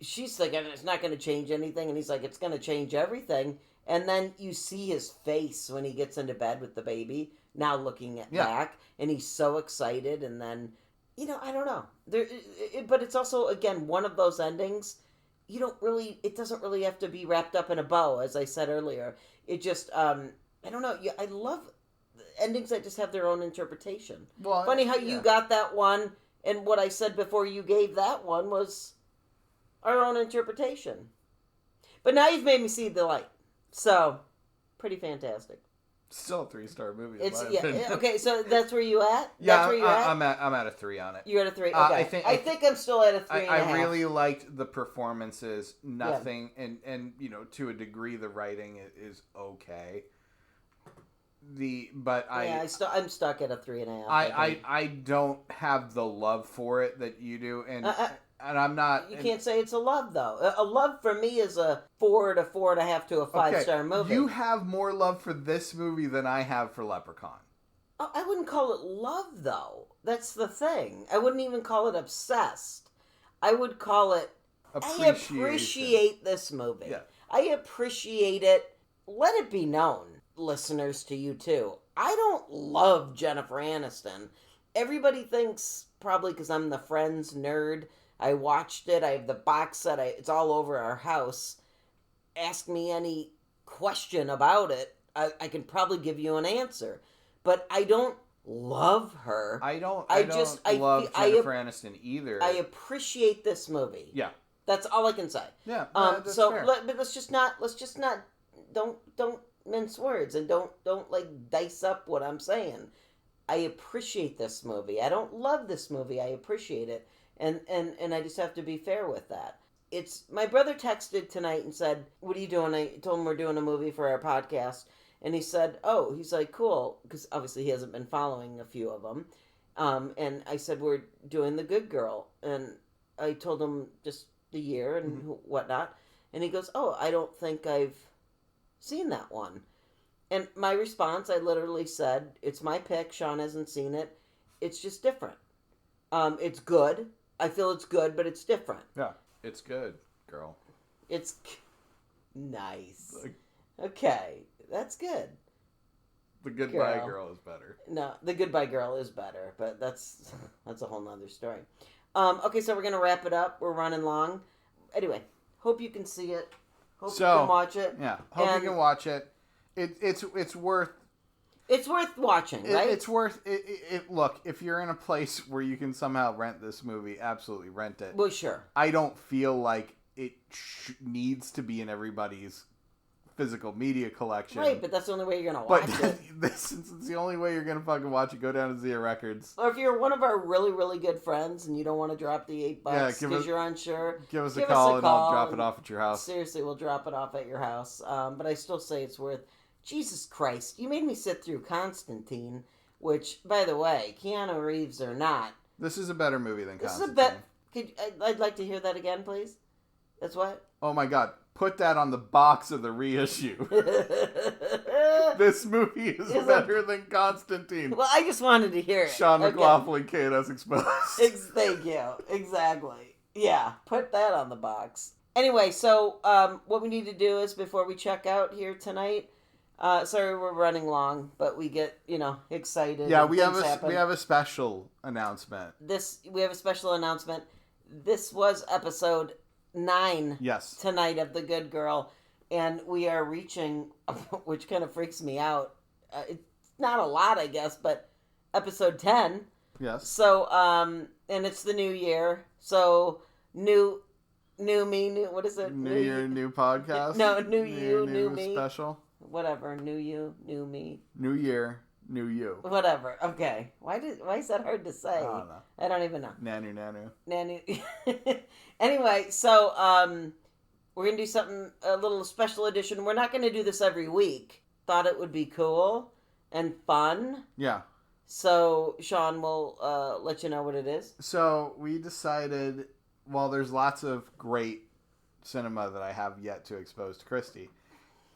she's thinking it's not going to change anything. And he's like, it's going to change everything. And then you see his face when he gets into bed with the baby, now looking back. And he's so excited. And then, you know, I don't know. But it's also, again, one of those endings. It doesn't really have to be wrapped up in a bow, as I said earlier. It just, I don't know. I love endings that just have their own interpretation. Well, funny how you got that one, and what I said before you gave that one was our own interpretation. But now you've made me see the light. So, pretty fantastic. Still a 3-star movie. Okay, so that's where you at? Yeah, that's where you're at? I'm at a 3 on it. You're at a 3. Okay, I think I'm still at a 3. I really liked the performances. Nothing, and you know, to a degree, the writing is okay. I'm stuck at a 3.5. I don't have the love for it that you do, and I'm not. You can't say it's a love, though. A love for me is a 4 to 4.5 to a 5-star movie. You have more love for this movie than I have for Leprechaun. I wouldn't call it love, though. That's the thing. I wouldn't even call it obsessed. I would call it I appreciate this movie. Yeah. I appreciate it. Let it be known, listeners, to you too. I don't love Jennifer Aniston. Everybody thinks, probably because I'm the Friends nerd, I watched it. I have the box set. It's all over our house. Ask me any question about it. I can probably give you an answer. But I don't love her. I don't love Jennifer Aniston either. I appreciate this movie. Yeah. That's all I can say. Yeah. That's fair. But let's just not don't mince words and don't like dice up what I'm saying. I appreciate this movie. I don't love this movie. I appreciate it. And I just have to be fair with that. My brother texted tonight and said, "What are you doing?" I told him we're doing a movie for our podcast. And he said, "Oh," he's like, "Cool." Because obviously he hasn't been following a few of them. And I said, "We're doing The Good Girl." And I told him just the year and whatnot. And he goes, "Oh, I don't think I've seen that one." And my response, I literally said, "It's my pick. Shawn hasn't seen it. It's just different. It's good. I feel it's good, but it's different." Yeah, it's good, girl. It's nice. Okay, that's good. The Goodbye Girl is better. No, The Goodbye Girl is better, but that's a whole nother story. Okay, so we're going to wrap it up. We're running long. Anyway, hope you can see it. Hope you can watch it. Yeah, hope you can watch it. It's worth... It's worth watching, right? It's worth it. Look, if you're in a place where you can somehow rent this movie, absolutely rent it. Well, sure. I don't feel like it needs to be in everybody's physical media collection. Right, but that's the only way you're going to watch it. Since it's the only way you're going to fucking watch it, go down to Zia Records. Or if you're one of our really, really good friends and you don't want to drop the $8 because you're unsure, give us a call and I'll drop it off at your house. Seriously, we'll drop it off at your house. But I still say it's worth... Jesus Christ, you made me sit through Constantine, which, by the way, Keanu Reeves or not... This is a better movie than Constantine. This is I'd like to hear that again, please. That's what? Oh my god. Put that on the box of the reissue. This movie is better than Constantine. Well, I just wanted to hear it. Sean McLaughlin, K&S Exposed. Thank you. Exactly. Yeah, put that on the box. Anyway, so what we need to do is, before we check out here tonight... sorry, we're running long, but we get, excited. Yeah, we have a special announcement. We have a special announcement. This was episode 9 tonight of The Good Girl, and we are reaching, which kind of freaks me out. It's not a lot, I guess, but episode 10. Yes. So, and it's the new year, So new me, new what is it? New year, new podcast. No, new you, new me. Special. Whatever. New you, new me. New year, new you. Whatever. Okay. Why is that hard to say? I don't know. I don't even know. Nanu. Anyway, so we're gonna do something, a little special edition. We're not gonna do this every week. Thought it would be cool and fun. Yeah. So Shawn will let you know what it is. So we decided, well, there's lots of great cinema that I have yet to expose to Kristy,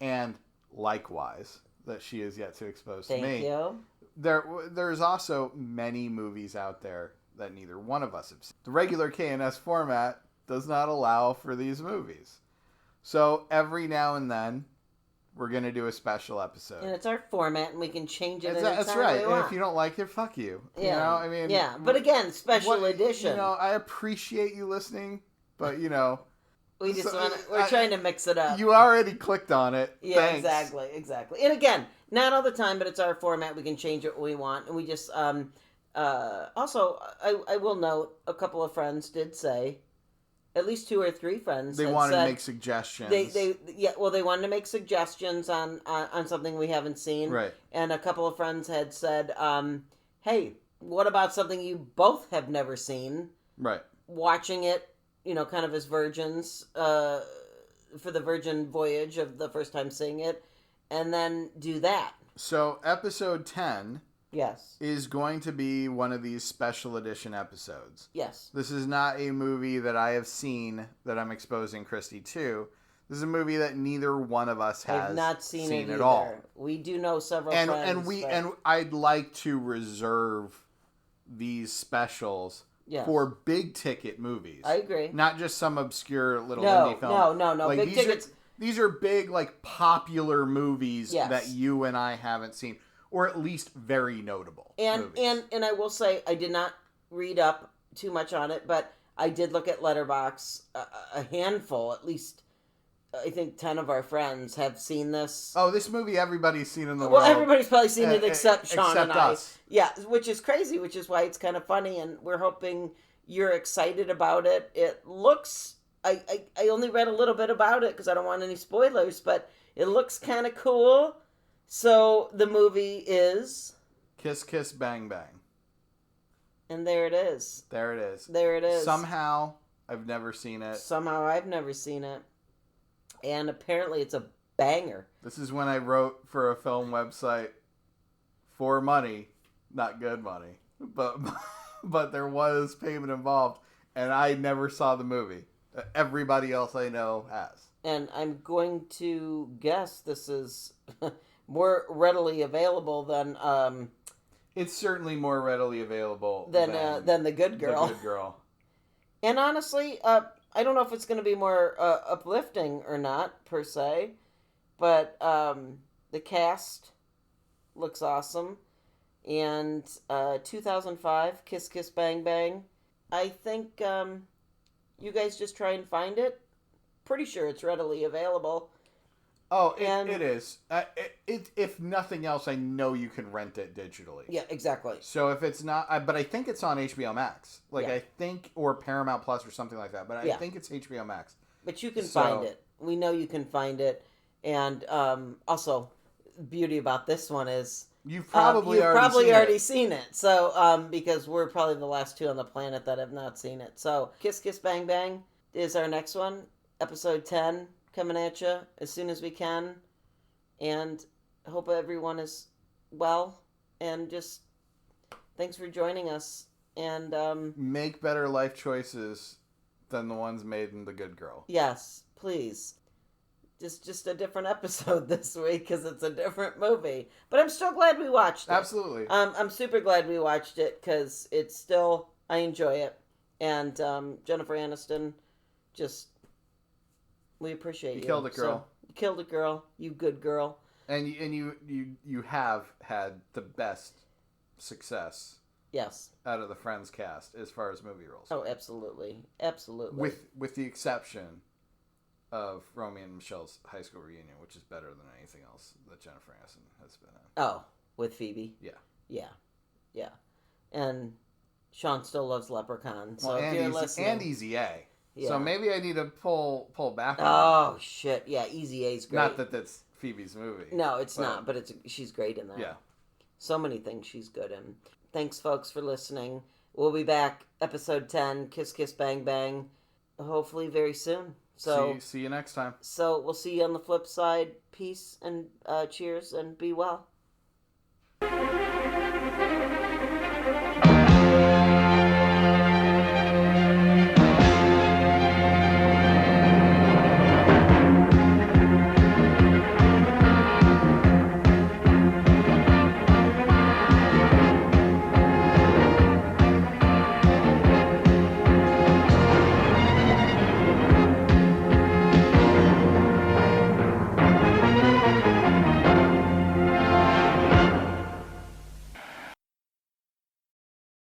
and likewise that she is yet to expose to me. Thank you. There's also many movies out there that neither one of us have seen. The regular K&S format does not allow for these movies. So every now and then, we're going to do a special episode. And it's our format, and we can change it. That's right. And if you don't like it, fuck you. Yeah. You know, I mean. Yeah, but again, special edition. You know, I appreciate you listening, but you know. We're trying to mix it up. You already clicked on it. Yeah, Thanks. exactly. And again, not all the time, but it's our format. We can change it when we want. And we just, also, I will note, a couple of friends did say, at least 2 or 3 friends. They wanted to make suggestions. They wanted to make suggestions on something we haven't seen. Right. And a couple of friends had said, hey, what about something you both have never seen? Right. Watching it, you know, kind of as virgins, for the virgin voyage of the first time seeing it, and then do that. So episode 10... Yes. Is going to be one of these special edition episodes. Yes. This is not a movie that I have seen that I'm exposing Kristy to. This is a movie that neither one of us has not seen it at all. We do know several friends. And I'd like to reserve these specials for big ticket movies. I agree. Not just some obscure little indie film. No. Like, big tickets. These are big, like, popular movies that you and I haven't seen. Or at least very notable movies. And I will say, I did not read up too much on it, but I did look at Letterboxd. A handful, at least, I think 10 of our friends have seen this. Oh, this movie everybody's seen in the world. Well, everybody's probably seen it except Shawn and I. Us. Yeah, which is crazy, which is why it's kind of funny, and we're hoping you're excited about it. It looks... I only read a little bit about it because I don't want any spoilers, but it looks kind of cool. So, the movie is... Kiss, Kiss, Bang, Bang. And there it is. There it is. There it is. Somehow, I've never seen it. And apparently it's a banger. This is when I wrote for a film website for money, not good money. But there was payment involved, and I never saw the movie. Everybody else I know has. And I'm going to guess this is... more readily available than it's certainly more readily available than the Good Girl. The Good Girl. And honestly, I don't know if it's going to be more uplifting or not per se, but the cast looks awesome. And 2005, Kiss Kiss Bang Bang. I think you guys just try and find it. Pretty sure it's readily available. Oh, it is. If nothing else, I know you can rent it digitally. Yeah, exactly. So if it's not... but I think it's on HBO Max. I think... Or Paramount Plus or something like that. But I think it's HBO Max. But you can find it. We know you can find it. And also, the beauty about this one is... You've probably already seen it. So, because we're probably the last 2 on the planet that have not seen it. So, Kiss Kiss Bang Bang is our next one. Episode 10. Coming at you as soon as we can, and I hope everyone is well, and just thanks for joining us, and make better life choices than the ones made in The Good Girl. Yes, please. Just a different episode this week because it's a different movie, but I'm still glad we watched it. Absolutely. I'm super glad we watched it because it's still, I enjoy it, and Jennifer Aniston just... We appreciate you. You killed it, girl. So, you killed it, girl. You good girl. And you have had the best success. Yes. Out of the Friends cast as far as movie roles. Oh, absolutely, absolutely. With the exception of Romeo and Michelle's high school reunion, which is better than anything else that Jennifer Aniston has been in. Oh, with Phoebe. Yeah. And Shawn still loves Leprechaun. So well, if you're listening... And Easy A. Yeah. So maybe I need to pull back on that. Shit. Yeah, Easy A's great. Not that that's Phoebe's movie. No, it's not, but she's great in that. Yeah. So many things she's good in. Thanks, folks, for listening. We'll be back, episode 10, Kiss Kiss Bang Bang, hopefully very soon. So see you next time. So we'll see you on the flip side. Peace and cheers and be well.